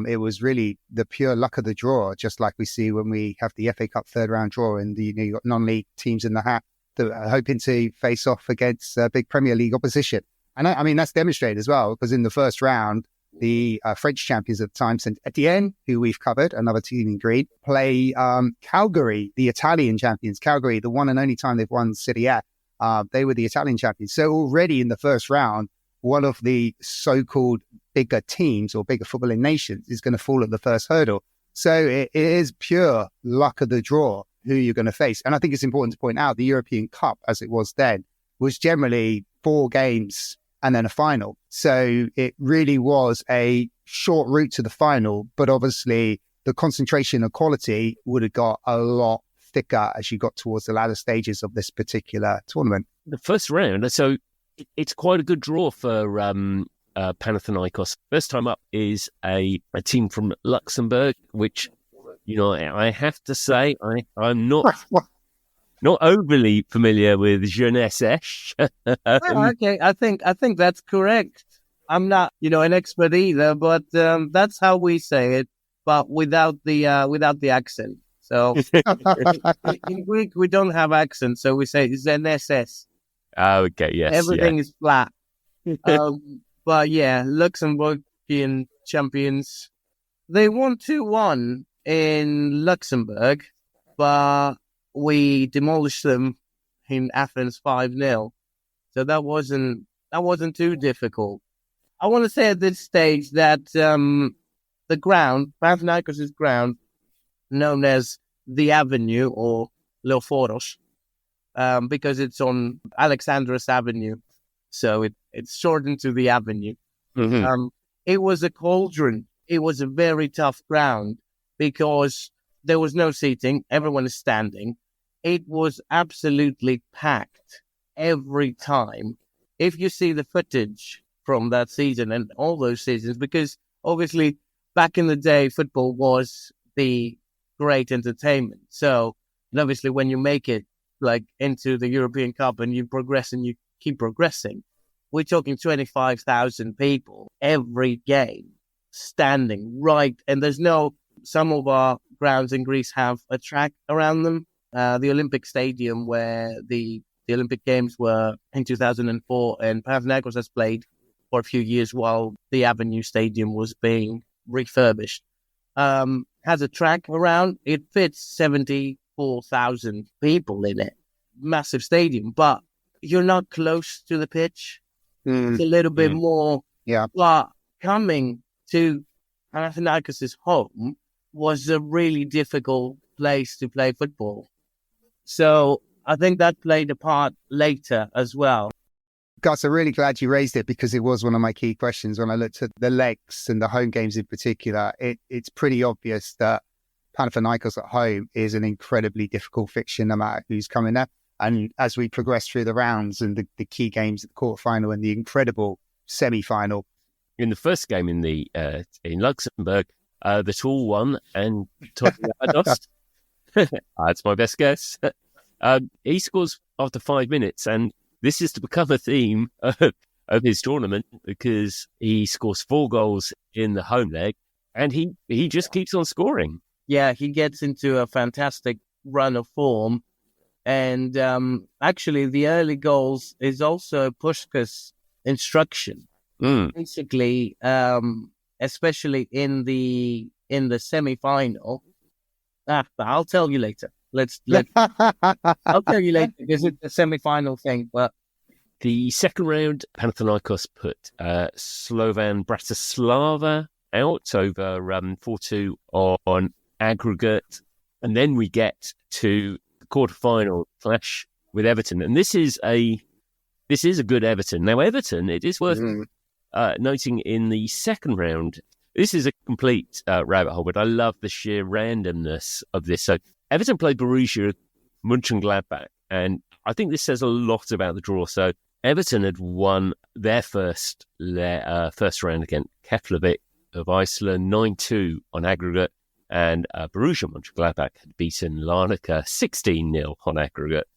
It was really the pure luck of the draw, just like we see when we have the FA Cup third round draw, and you got non-league teams in the hat that are hoping to face off against big Premier League opposition. And I mean, that's demonstrated as well, because in the first round, the French champions at the time, Saint Etienne, who we've covered, another team in green, play Calgary, the Italian champions. Calgary, the one and only time they've won Serie A. They were the Italian champions. So already in the first round, one of the so-called bigger teams or bigger footballing nations is going to fall at the first hurdle. So it is pure luck of the draw who you're going to face. And I think it's important to point out the European Cup, as it was then, was generally 4 games and then a final. So it really was a short route to the final, but obviously the concentration of quality would have got a lot thicker as you got towards the latter stages of this particular tournament.
The first round, so it's quite a good draw for Panathinaikos. First time up is a team from Luxembourg, which, I have to say, I'm not overly familiar with Jeunesse Esch.
Okay, I think that's correct. I'm not, an expert either, but that's how we say it, but without the accent. So in Greek we don't have accent, so we say Jeunesse.
Okay, yes.
Everything is flat. But yeah, Luxembourgian champions. They won 2-1 in Luxembourg, but we demolished them in Athens 5-0. So that wasn't too difficult. I want to say at this stage that the ground, Panathinaikos' ground, known as the Avenue or Leoforos, because it's on Alexandros Avenue, so it's shortened to the Avenue.
Mm-hmm.
It was a cauldron. It was a very tough ground because there was no seating. Everyone is standing. It was absolutely packed every time. If you see the footage from that season and all those seasons, because obviously back in the day, football was the great entertainment. So obviously when you make it like into the European Cup and you progress and you keep progressing, we're talking 25,000 people every game standing right. And some of our grounds in Greece have a track around them. The Olympic Stadium where the Olympic Games were in 2004, and Panathinaikos has played for a few years while the Avenue Stadium was being refurbished. Has a track around. It fits 74,000 people in it. Massive stadium, but you're not close to the pitch. It's a little bit more.
Yeah.
But coming to Panathinaikos' home was a really difficult place to play football. So I think that played a part later as well.
Gus, I'm really glad you raised it because it was one of my key questions when I looked at the legs and the home games in particular. It's pretty obvious that Panathinaikos at home is an incredibly difficult fixture no matter who's coming there. And as we progress through the rounds and the key games, the quarterfinal and the incredible semi-final.
In the first game in Luxembourg, the tall one and Panathinaikos, that's my best guess. He scores after 5 minutes, and this is to become a theme of his tournament because he scores 4 goals in the home leg, and he just keeps on scoring.
Yeah, he gets into a fantastic run of form. And actually, the early goals is also Puskás' instruction. Basically, especially in the semi-final, I'll tell you later. I'll tell you later because it's the semi-final thing. But
the second round, Panathinaikos put Slovan Bratislava out over 4-2 on aggregate. And then we get to the quarterfinal clash with Everton. And this is a good Everton. Now, Everton, it is worth noting in the second round, this is a complete rabbit hole, but I love the sheer randomness of this. So Everton played Borussia Mönchengladbach, and I think this says a lot about the draw. So Everton had won their first round against Keflavik of Iceland 9-2 on aggregate, and Borussia Mönchengladbach had beaten Larnaca 16-0 on aggregate.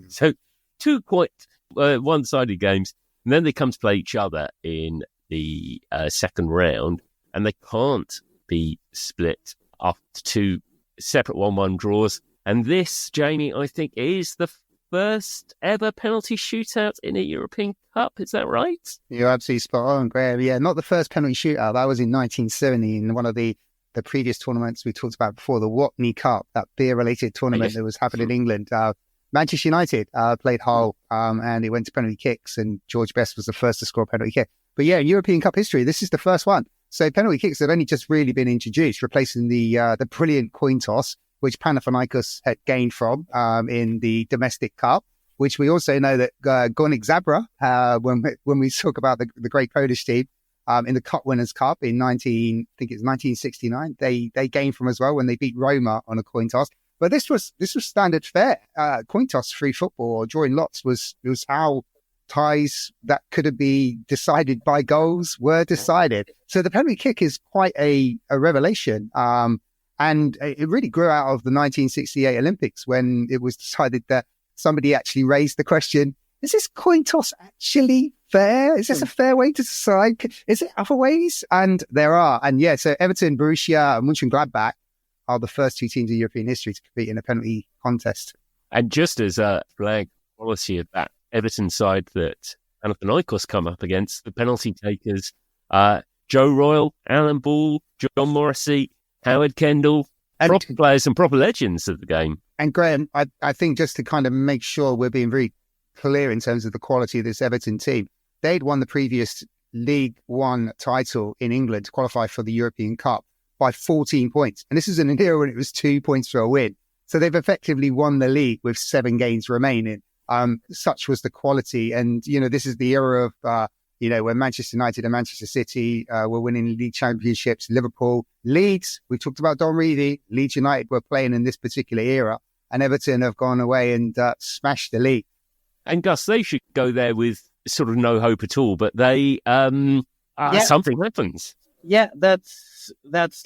So two quite one-sided games, and then they come to play each other in the second round, and they can't be split up to two separate 1-1 draws. And this, Jamie, I think is the first ever penalty shootout in a European Cup. Is that right?
You're absolutely spot on, Graham. Yeah, not the first penalty shootout. That was in 1970 in one of the previous tournaments we talked about before, the Watney Cup, that beer-related tournament that was happening in England. Manchester United played Hull, and it went to penalty kicks, and George Best was the first to score a penalty kick. But yeah, European Cup history, this is the first one. So penalty kicks have only just really been introduced, replacing the brilliant coin toss, which Panathinaikos had gained from in the domestic cup, which we also know that Górnik Zabrze, when we talk about the great Polish team in the Cup Winners' Cup in 1969, they gained from as well when they beat Roma on a coin toss. But this was standard fare. Coin toss, free football, or drawing lots was how ties that could have been decided by goals were decided. So the penalty kick is quite a revelation. And it really grew out of the 1968 Olympics when it was decided that somebody actually raised the question, is this coin toss actually fair? Is this a fair way to decide? Is it other ways? And there are. And yeah, so Everton, Borussia, and Mönchengladbach are the first two teams in European history to compete in a penalty contest.
And just as a flag quality of that Everton side that Panathinaikos come up against, the penalty takers, Joe Royle, Alan Ball, John Morrissey, Howard Kendall, proper players and proper legends of the game.
And Graham, I think just to kind of make sure we're being very clear in terms of the quality of this Everton team, they'd won the previous League One title in England to qualify for the European Cup by 14 points. And this is an era when it was 2 points for a win. So they've effectively won the league with 7 games remaining. Such was the quality. And, this is the era of, when Manchester United and Manchester City were winning league championships, Liverpool, Leeds, we talked about Don Revie, Leeds United were playing in this particular era, and Everton have gone away and smashed the league.
And Gus, they should go there with sort of no hope at all, but they, something happens.
Yeah, that's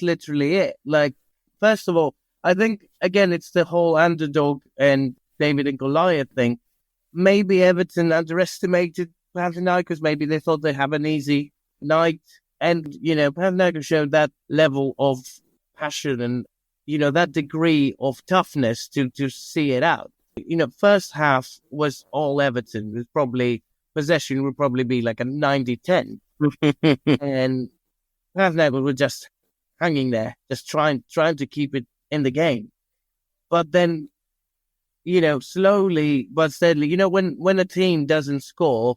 literally it. Like, first of all, I think, again, it's the whole underdog and David and Goliath thing. Maybe Everton underestimated Panathinaikos. Maybe they thought they'd have an easy night. And, Panathinaikos showed that level of passion and, that degree of toughness to see it out. First half was all Everton. It was probably, possession would probably be like a 90-10. And Panathinaikos were just hanging there, just trying to keep it in the game. But then, slowly but steadily, when a team doesn't score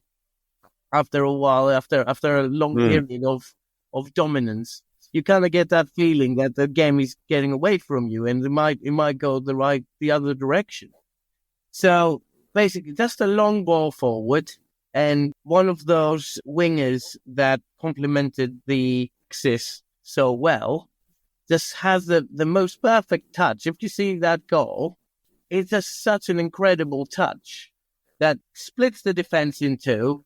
after a while, after a long period of dominance, you kind of get that feeling that the game is getting away from you, and it might go the other direction. So basically, just a long ball forward, and one of those wingers that complemented the Axis so well just has the most perfect touch. If you see that goal, it's just such an incredible touch that splits the defense in two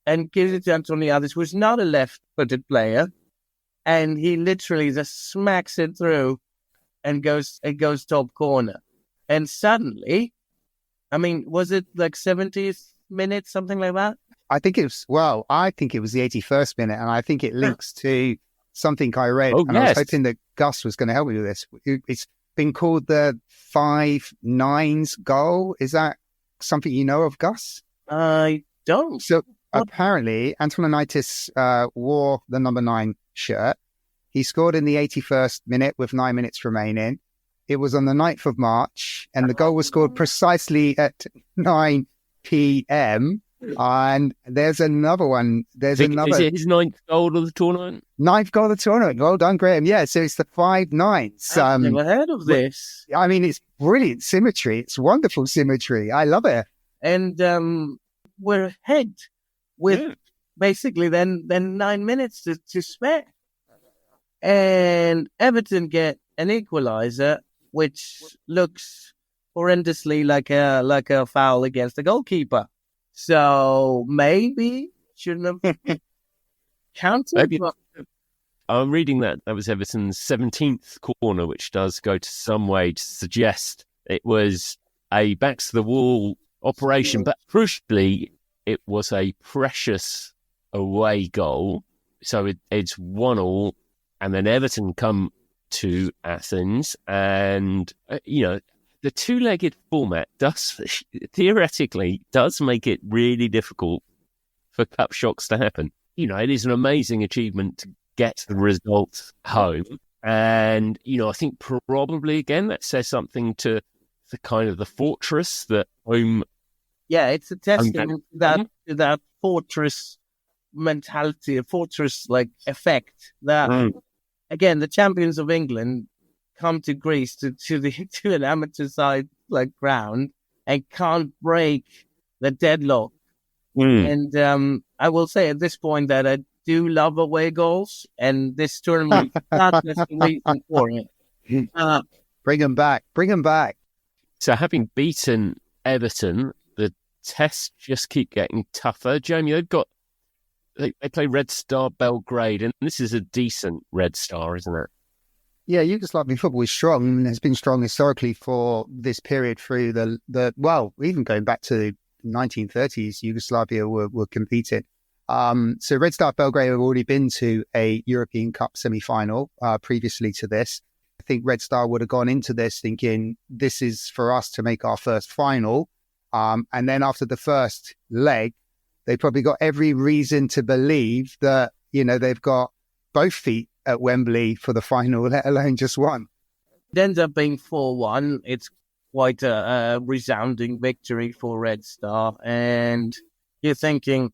and gives it to Antoniadis, who's not a left-footed player, and he literally just smacks it through and goes top corner. And suddenly, was it like 70th minute, something like that?
I think it was the 81st minute, and I think it links to something I read.
Oh,
and I was hoping that Gus was going to help me with this. It's been called the 5-9s goal. Is that something you know of, Gus?
I don't.
So apparently, Antoniadis wore the number 9 shirt. He scored in the 81st minute with 9 minutes remaining. It was on the 9th of March, and the goal was scored precisely at 9 p.m. And there's another one. There's another.
Is it his 9th goal of the tournament?
9th goal of the tournament. Well done, Graham. Yeah, so it's the 5-9s.
I've never heard of this.
I mean, it's brilliant symmetry. It's wonderful symmetry. I love it.
And we're ahead with basically then 9 minutes to spare. And Everton get an equaliser, which looks horrendously like a foul against the goalkeeper. So maybe shouldn't have counted.
Maybe. I'm reading that was Everton's 17th corner, which does go to some way to suggest it was a backs to the wall operation, but crucially, it was a precious away goal. So it's 1-1, and then Everton come to Athens, and the two-legged format does theoretically make it really difficult for cup shocks to happen. It is an amazing achievement to get the result home. And, I think probably, again, that says something to the kind of the fortress that home...
Yeah, it's a testament to that fortress mentality, a fortress-like effect that, again, the champions of England come to Greece to an amateur side like ground and can't break the deadlock. And I will say at this point that I do love away goals, and this tournament not just the reason for it.
Bring them back.
So having beaten Everton, the tests just keep getting tougher. Jamie, they play Red Star Belgrade, and this is a decent Red Star, isn't it?
Yeah, Yugoslavian football is strong and has been strong historically for this period through even going back to the 1930s, Yugoslavia were competing. So Red Star Belgrade have already been to a European Cup semi-final previously to this. I think Red Star would have gone into this thinking this is for us to make our first final. And then after the first leg, they probably got every reason to believe that, they've got both feet at Wembley for the final, let alone just one.
It ends up being 4-1. It's quite a resounding victory for Red Star. And you're thinking,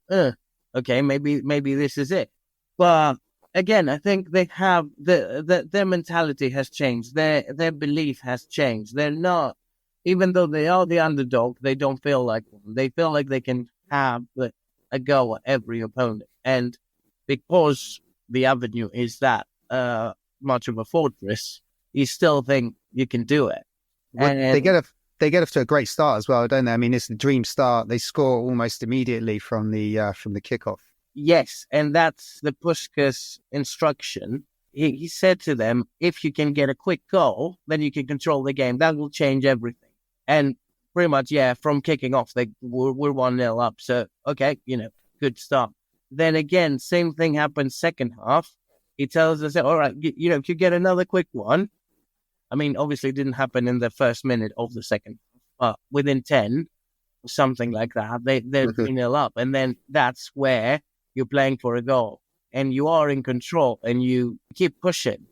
okay, maybe this is it. But again, I think they have their mentality has changed. Their belief has changed. They're not, even though they are the underdog, they don't feel like one. They feel like they can have a go at every opponent. And because the avenue is that much of a fortress, you still think you can do it.
Well, they get off to a great start as well, don't they? I mean, it's the dream start. They score almost immediately from the kickoff.
Yes, and that's the Puskás instruction. He said to them, if you can get a quick goal, then you can control the game. That will change everything. And pretty much, from kicking off, we're 1-0 up. So, okay, good start. Then again, same thing happened second half. He tells us, all right, if you get another quick one, I mean, obviously it didn't happen in the first minute of the second half, but within 10, something like that, they're 3-0 up. And then that's where you're playing for a goal and you are in control and you keep pushing.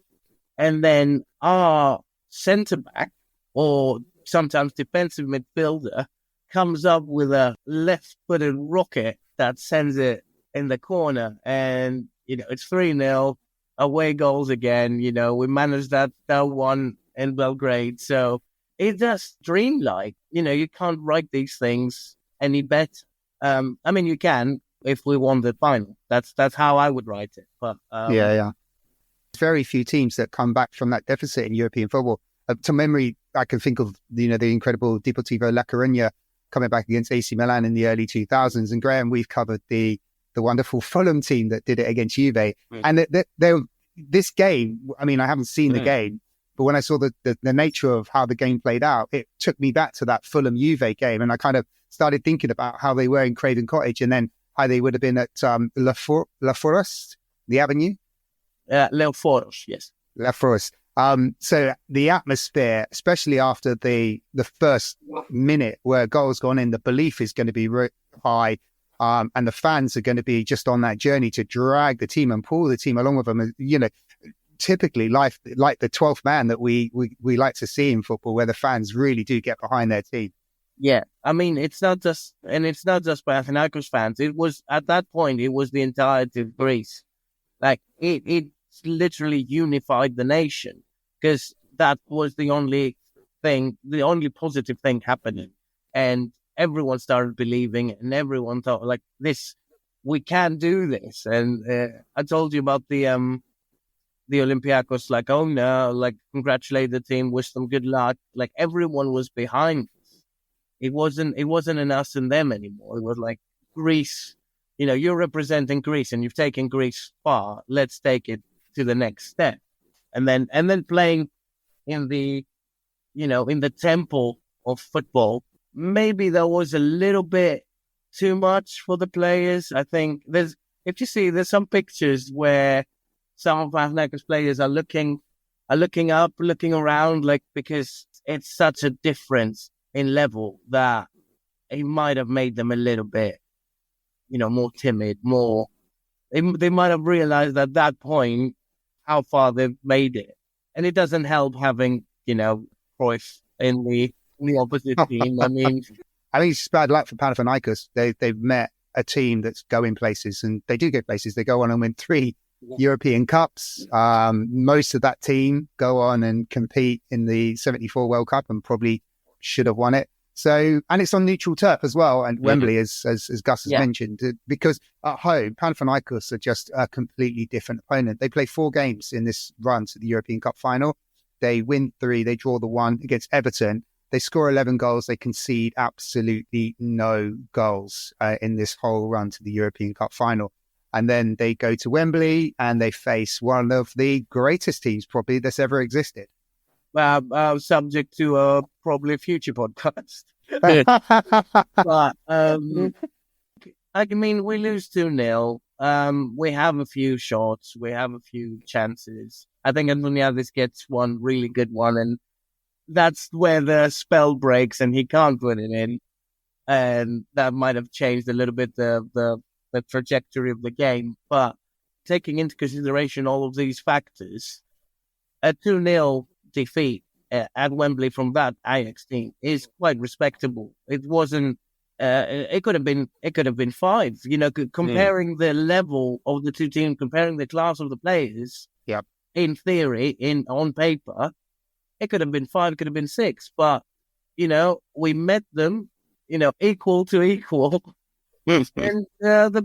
And then our centre-back or sometimes defensive midfielder comes up with a left-footed rocket that sends it in the corner, and it's 3-0 away goals again. We managed that one in Belgrade, so it's just dreamlike. You can't write these things any better. I mean, you can if we won the final. That's how I would write it. But
yeah, very few teams that come back from that deficit in European football. To memory, I can think of the incredible Deportivo La Coruña coming back against AC Milan in the early 2000s, and Graham, we've covered the wonderful Fulham team that did it against Juve. And this game, I mean, I haven't seen the game, but when I saw the nature of how the game played out, it took me back to that Fulham Juve game. And I kind of started thinking about how they were in Craven Cottage and then how they would have been at La Forest, the Avenue.
Le Foros, yes.
La Forest. So the atmosphere, especially after the first minute where a goal's gone in, the belief is going to be high. And the fans are going to be just on that journey to drag the team and pull the team along with them. typically like the 12th man that we like to see in football, where the fans really do get behind their team.
Yeah, I mean, it's not just Panathinaikos fans. It was at that point, it was the entirety of Greece. Like it literally unified the nation, because that was the only positive thing happening, and everyone started believing, and everyone thought like this, we can do this. And I told you about the Olympiacos, like, oh no, like congratulate the team, wish them good luck. Like everyone was behind. It wasn't an us and them anymore. It was like Greece. You're representing Greece, and you've taken Greece far. Let's take it to the next step, and then playing in the temple of football. Maybe there was a little bit too much for the players. I think there's some pictures where some of Panathinaikos players are looking up, looking around, like, because it's such a difference in level that it might have made them a little bit, more timid, they might have realized at that point how far they've made it. And it doesn't help having, Cruyff in the opposite team. I mean,
it's just bad luck for Panathinaikos. They've met a team that's going places, and they do go places. They go on and win 3 European Cups. Most of that team go on and compete in the 74 World Cup and probably should have won it. So, and it's on neutral turf as well, and Wembley, as Gus has mentioned, because at home, Panathinaikos are just a completely different opponent. They play 4 games in this run to the European Cup final. They win 3, they draw the 1 against Everton. They score 11 goals. They concede absolutely no goals in this whole run to the European Cup final. And then they go to Wembley and they face one of the greatest teams probably that's ever existed.
Subject to probably a future podcast. But I mean, we lose 2-0. We have a few shots. We have a few chances. I think Antoniadis gets one really good one, and that's where the spell breaks and he can't put it in. And that might have changed a little bit the trajectory of the game. But taking into consideration all of these factors, a 2-0 defeat at Wembley from that Ajax team is quite respectable. It wasn't. It could have been 5. Comparing the level of the two teams, comparing the class of the players.
Yep.
In theory, on paper, it could have been 5. It could have been 6. But we met them, equal to equal. And the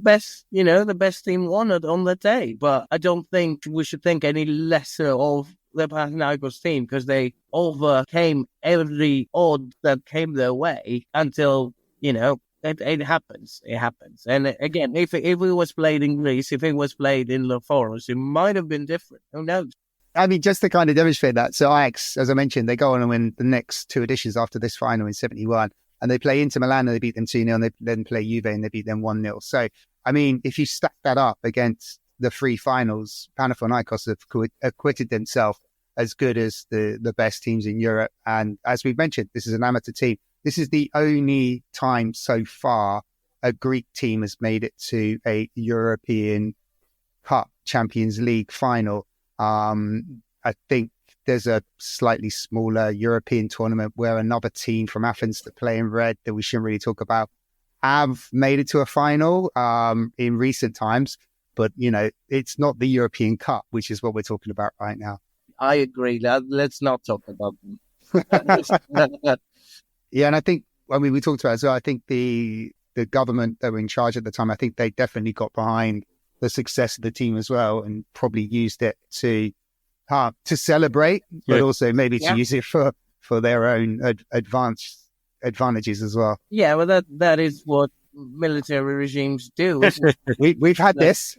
best team won it on the day. But I don't think we should think any lesser of the Panathinaikos team, because they overcame every odd that came their way until, it happens. It happens. And again, if it was played in Greece, if it was played in Leforos, it might have been different. Who knows?
I mean, just to kind of demonstrate that. So Ajax, as I mentioned, they go on and win the next 2 editions after this final in 71. And they play Inter Milan and they beat them 2-0. And they then play Juve and they beat them 1-0. So, I mean, if you stack that up against the 3 finals, Panathinaikos have acquitted themselves as good as the best teams in Europe. And as we've mentioned, this is an amateur team. This is the only time so far a Greek team has made it to a European Cup Champions League final. I think there's a slightly smaller European tournament where another team from Athens that play in red that we shouldn't really talk about have made it to a final in recent times. But, it's not the European Cup, which is what we're talking about right now.
I agree. Let's not talk about them.
Yeah, and I think, we talked about it as well. I think the government that were in charge at the time, I think they definitely got behind the success of the team as well, and probably used it to celebrate, but also maybe to use it for their own advantages as well.
Yeah, well, that is what military regimes do.
We've had this.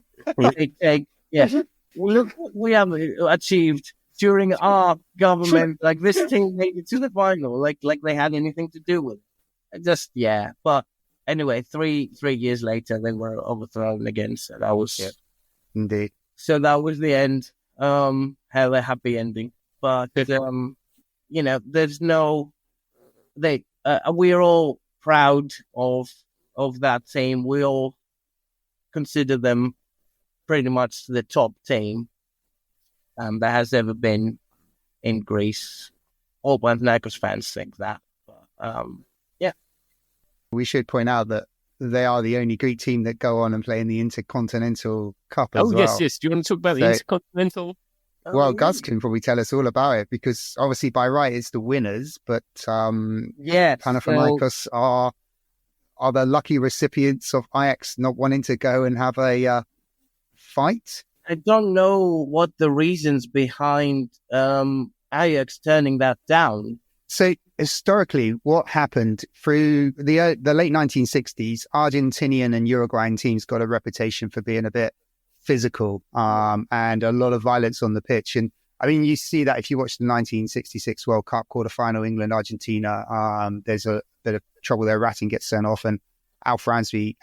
Look what we have achieved during our government. Like, this team made it to the final, like they had anything to do with it. But anyway, three years later, they were overthrown again. So that was
indeed.
So that was the end. Had a happy ending, but there's no. We're all proud of that team. We all consider them pretty much the top team. there has ever been in Greece. All Panathinaikos fans think that. But, yeah.
We should point out that they are the only Greek team that go on and play in the Intercontinental Cup as well.
Yes. Do you want to talk about the Intercontinental?
Well, Gus can probably tell us all about it because obviously by right it's the winners, but Panathinaikos are the lucky recipients of Ajax not wanting to go and have a fight.
I don't know what the reasons behind Ajax turning that down.
So historically, what happened through the late 1960s, Argentinian and Uruguayan teams got a reputation for being a bit physical and a lot of violence on the pitch. And I mean, you see that if you watch the 1966 World Cup quarterfinal, England-Argentina, there's a bit of trouble there. Ratting gets sent off and Alf Ramsey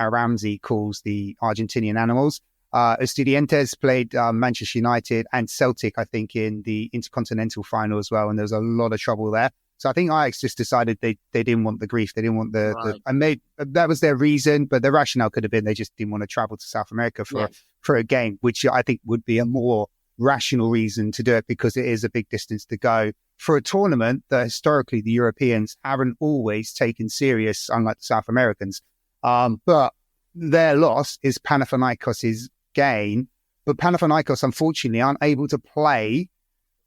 calls the Argentinian animals. Estudiantes played Manchester United and Celtic, I think, in the Intercontinental final as well. And there was a lot of trouble there. So I think Ajax just decided they didn't want the grief. They didn't want that was their reason, but the rationale could have been they just didn't want to travel to South America for a game, which I think would be a more rational reason to do it because it is a big distance to go for a tournament that historically the Europeans haven't always taken serious, unlike the South Americans. But their loss is Panathinaikos' gain. But Panathinaikos, unfortunately, aren't able to play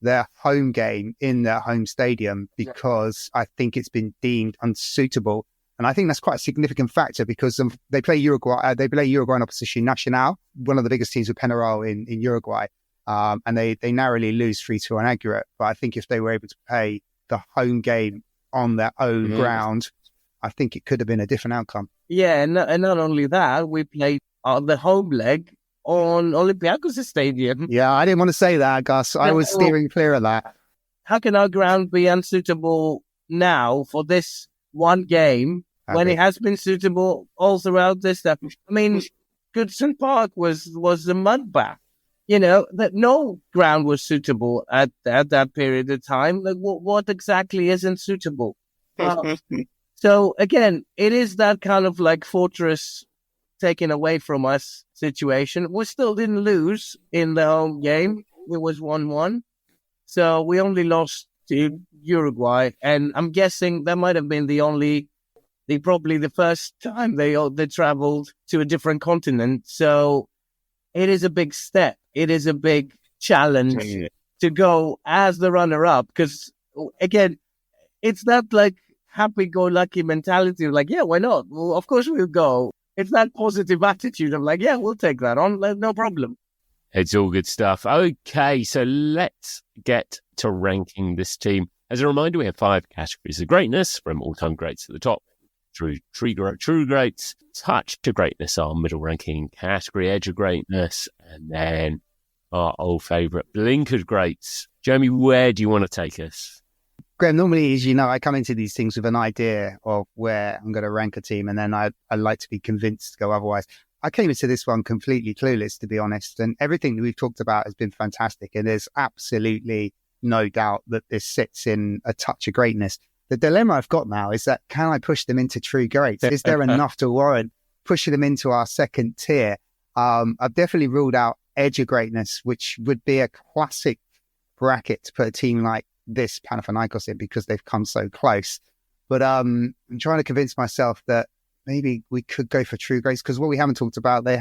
their home game in their home stadium because I think it's been deemed unsuitable. And I think that's quite a significant factor because they play Uruguay. They play Uruguayan opposition Nacional, one of the biggest teams with Penarol in Uruguay. And they narrowly lose 3-2 on aggregate. But I think if they were able to play the home game on their own ground, I think it could have been a different outcome.
Yeah, and not only that, we played the home leg on Olympiacos' stadium.
Yeah, I didn't want to say that, Gus. I was steering clear of that.
How can our ground be unsuitable now for this one game when it has been suitable all throughout this stuff? I mean, Goodson Park was the mud bath. You know, that no ground was suitable at that period of time. Like, what exactly isn't suitable? So again, it is that kind of like fortress taken away from us situation. We still didn't lose in the home game. It was 1-1. So we only lost to Uruguay. And I'm guessing that might have been probably the first time they traveled to a different continent. So it is a big step. It is a big challenge to go as the runner-up. Because again, it's not like happy-go-lucky mentality of like, yeah, why not? Well, of course we'll go. It's that positive attitude of like, yeah, we'll take that on. No problem.
It's all good stuff. Okay, so let's get to ranking this team. As a reminder, we have 5 categories of greatness, from all-time greats at the top through true greats, touch to greatness, our middle ranking category, edge of greatness, and then our old favourite blinkered greats. Jeremy, where do you want to take us?
Graham, normally, as you know, I come into these things with an idea of where I'm going to rank a team, and then I like to be convinced to go otherwise. I came into this one completely clueless, to be honest, and everything that we've talked about has been fantastic, and there's absolutely no doubt that this sits in a touch of greatness. The dilemma I've got now is that can I push them into true greats? Is there enough to warrant pushing them into our second tier? I've definitely ruled out edge of greatness, which would be a classic bracket to put a team like this Panathinaikos in because they've come so close. But I'm trying to convince myself that maybe we could go for true greats because what we haven't talked about, they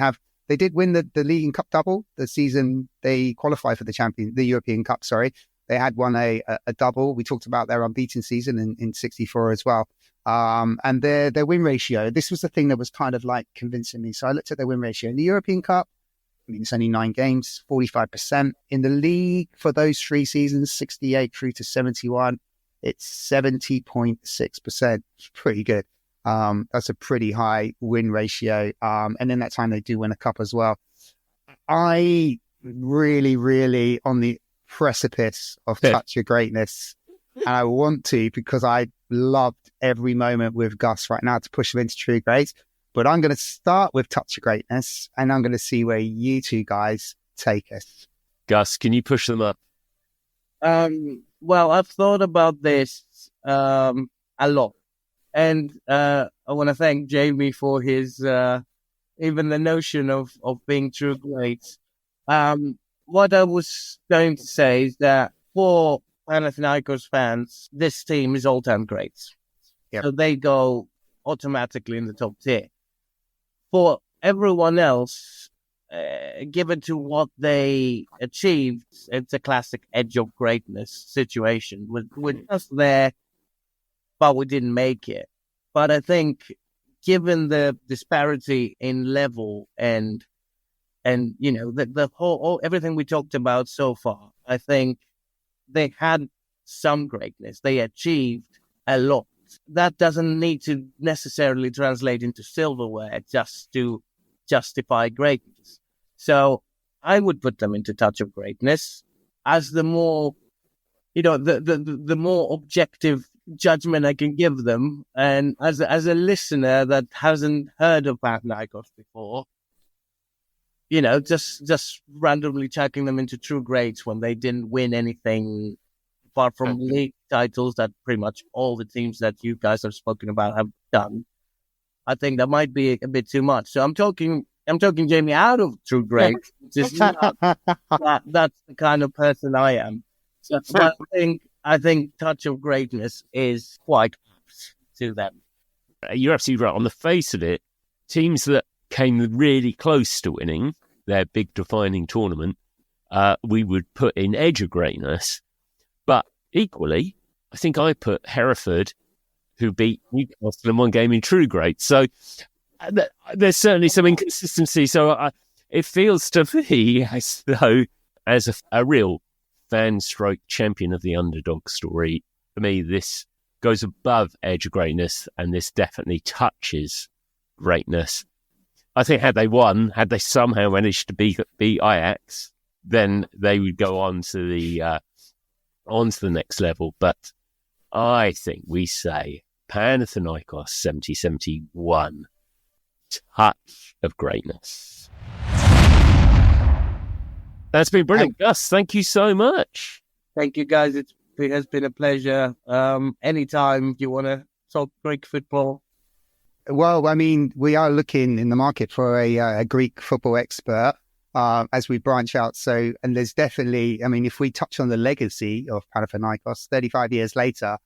did win the League and Cup double the season they qualified for the European Cup. They had won a double. We talked about their unbeaten season in 64 as well. And their win ratio, this was the thing that was kind of like convincing me. So I looked at their win ratio in the European Cup. I mean, it's only 9 games, 45%. In the league for those 3 seasons, 68 through to 71, it's 70.6%. It's pretty good. That's a pretty high win ratio. And in that time, they do win a cup as well. I really, really on the precipice of touch of greatness. And I want to because I loved every moment with Gus right now to push him into true greats. But I'm going to start with touch of greatness and I'm going to see where you two guys take us.
Gus, can you push them up?
Well, I've thought about this a lot. And I want to thank Jamie for his, even the notion of being true greats. what I was going to say is that for Panathinaikos fans, this team is all-time greats.
Yep.
So they go automatically in the top tier. For everyone else, given to what they achieved, it's a classic edge of greatness situation. We're just there, but we didn't make it. But I think, given the disparity in level and the whole everything we talked about so far, I think they had some greatness. They achieved a lot. That doesn't need to necessarily translate into silverware just to justify greatness. So I would put them into touch of greatness as the more, the more objective judgment I can give them. And as a listener that hasn't heard of Panathinaikos before, just randomly chucking them into true greats when they didn't win anything apart from league titles that pretty much all the teams that you guys have spoken about have done. I think that might be a bit too much. So I'm talking Jamie out of true greats. Just that's the kind of person I am. So but I think touch of greatness is quite apt to them.
You're absolutely right. On the face of it, teams that came really close to winning their big defining tournament, we would put in edge of greatness. But equally, I think I put Hereford, who beat Newcastle in one game, in true great. So there's certainly some inconsistency. So it feels to me as though, as a real fan-stroke champion of the underdog story, for me, this goes above edge of greatness, and this definitely touches greatness. I think had they somehow managed to beat Ajax, then they would go on to the next level. But I think we say Panathinaikos 70-71, touch of greatness. That's been brilliant. Gus, thank you so much.
Thank you, guys. It has been a pleasure. Anytime you want to talk Greek football.
Well, I mean, we are looking in the market for a Greek football expert as we branch out. So, and there's definitely, I mean, if we touch on the legacy of Panathinaikos 35 years later,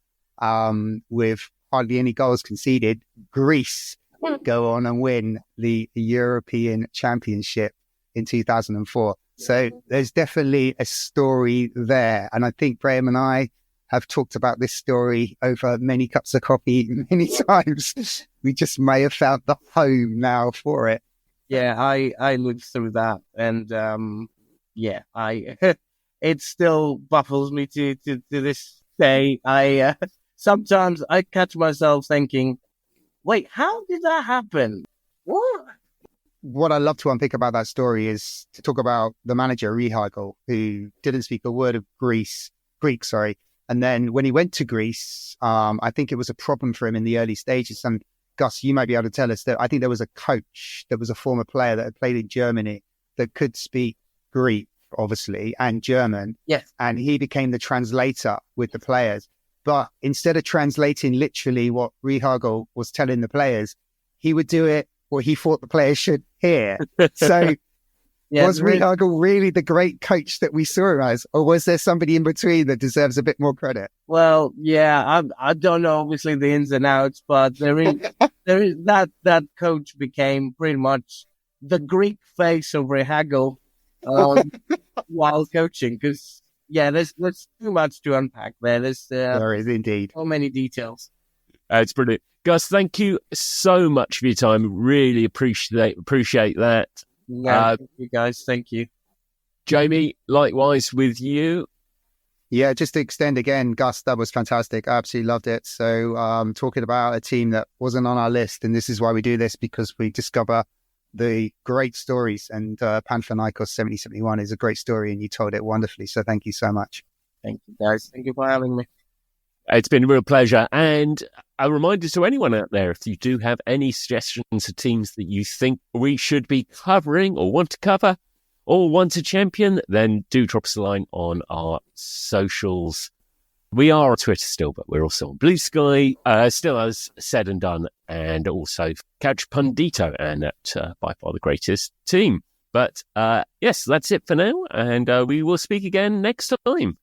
with hardly any goals conceded, Greece go on and win the European Championship in 2004. So there's definitely a story there. And I think Graham and I have talked about this story over many cups of coffee many times. We just may have found the home now for it.
Yeah, I looked through that, and it still baffles me to this day. Sometimes I catch myself thinking, wait, how did that happen?
What I love to unpick about that story is to talk about the manager, Rihagel, who didn't speak a word of Greek. And then when he went to Greece, I think it was a problem for him in the early stages. And Gus, you might be able to tell us that I think there was a coach, there was a former player that had played in Germany that could speak Greek, obviously, and German.
Yes.
And he became the translator with the players. But instead of translating literally what Rihagel was telling the players, he would do it what he thought the players should hear. So was Rihagel really the great coach that we saw him as, or was there somebody in between that deserves a bit more credit?
Well, yeah, I don't know obviously the ins and outs, but there is that coach became pretty much the Greek face of Rihagel while coaching, because there's too much to unpack there.
There is indeed
so many details.
It's brilliant. Gus, thank you so much for your time. Really appreciate that.
Thank you guys. Thank you.
Jamie, likewise with you.
Yeah, just to extend again, Gus, that was fantastic. I absolutely loved it. So talking about a team that wasn't on our list, and this is why we do this, because we discover the great stories, and Panathinaikos 70-71 is a great story, and you told it wonderfully. So thank you so much.
Thank you, guys. Thank you for having me.
It's been a real pleasure. And a reminder to anyone out there, if you do have any suggestions of teams that you think we should be covering or want to cover or want to champion, then do drop us a line on our socials. We are on Twitter still, but we're also on Blue Sky, still as said and done, and also Couch Pundito, and at by far the greatest team. But yes, that's it for now. And we will speak again next time.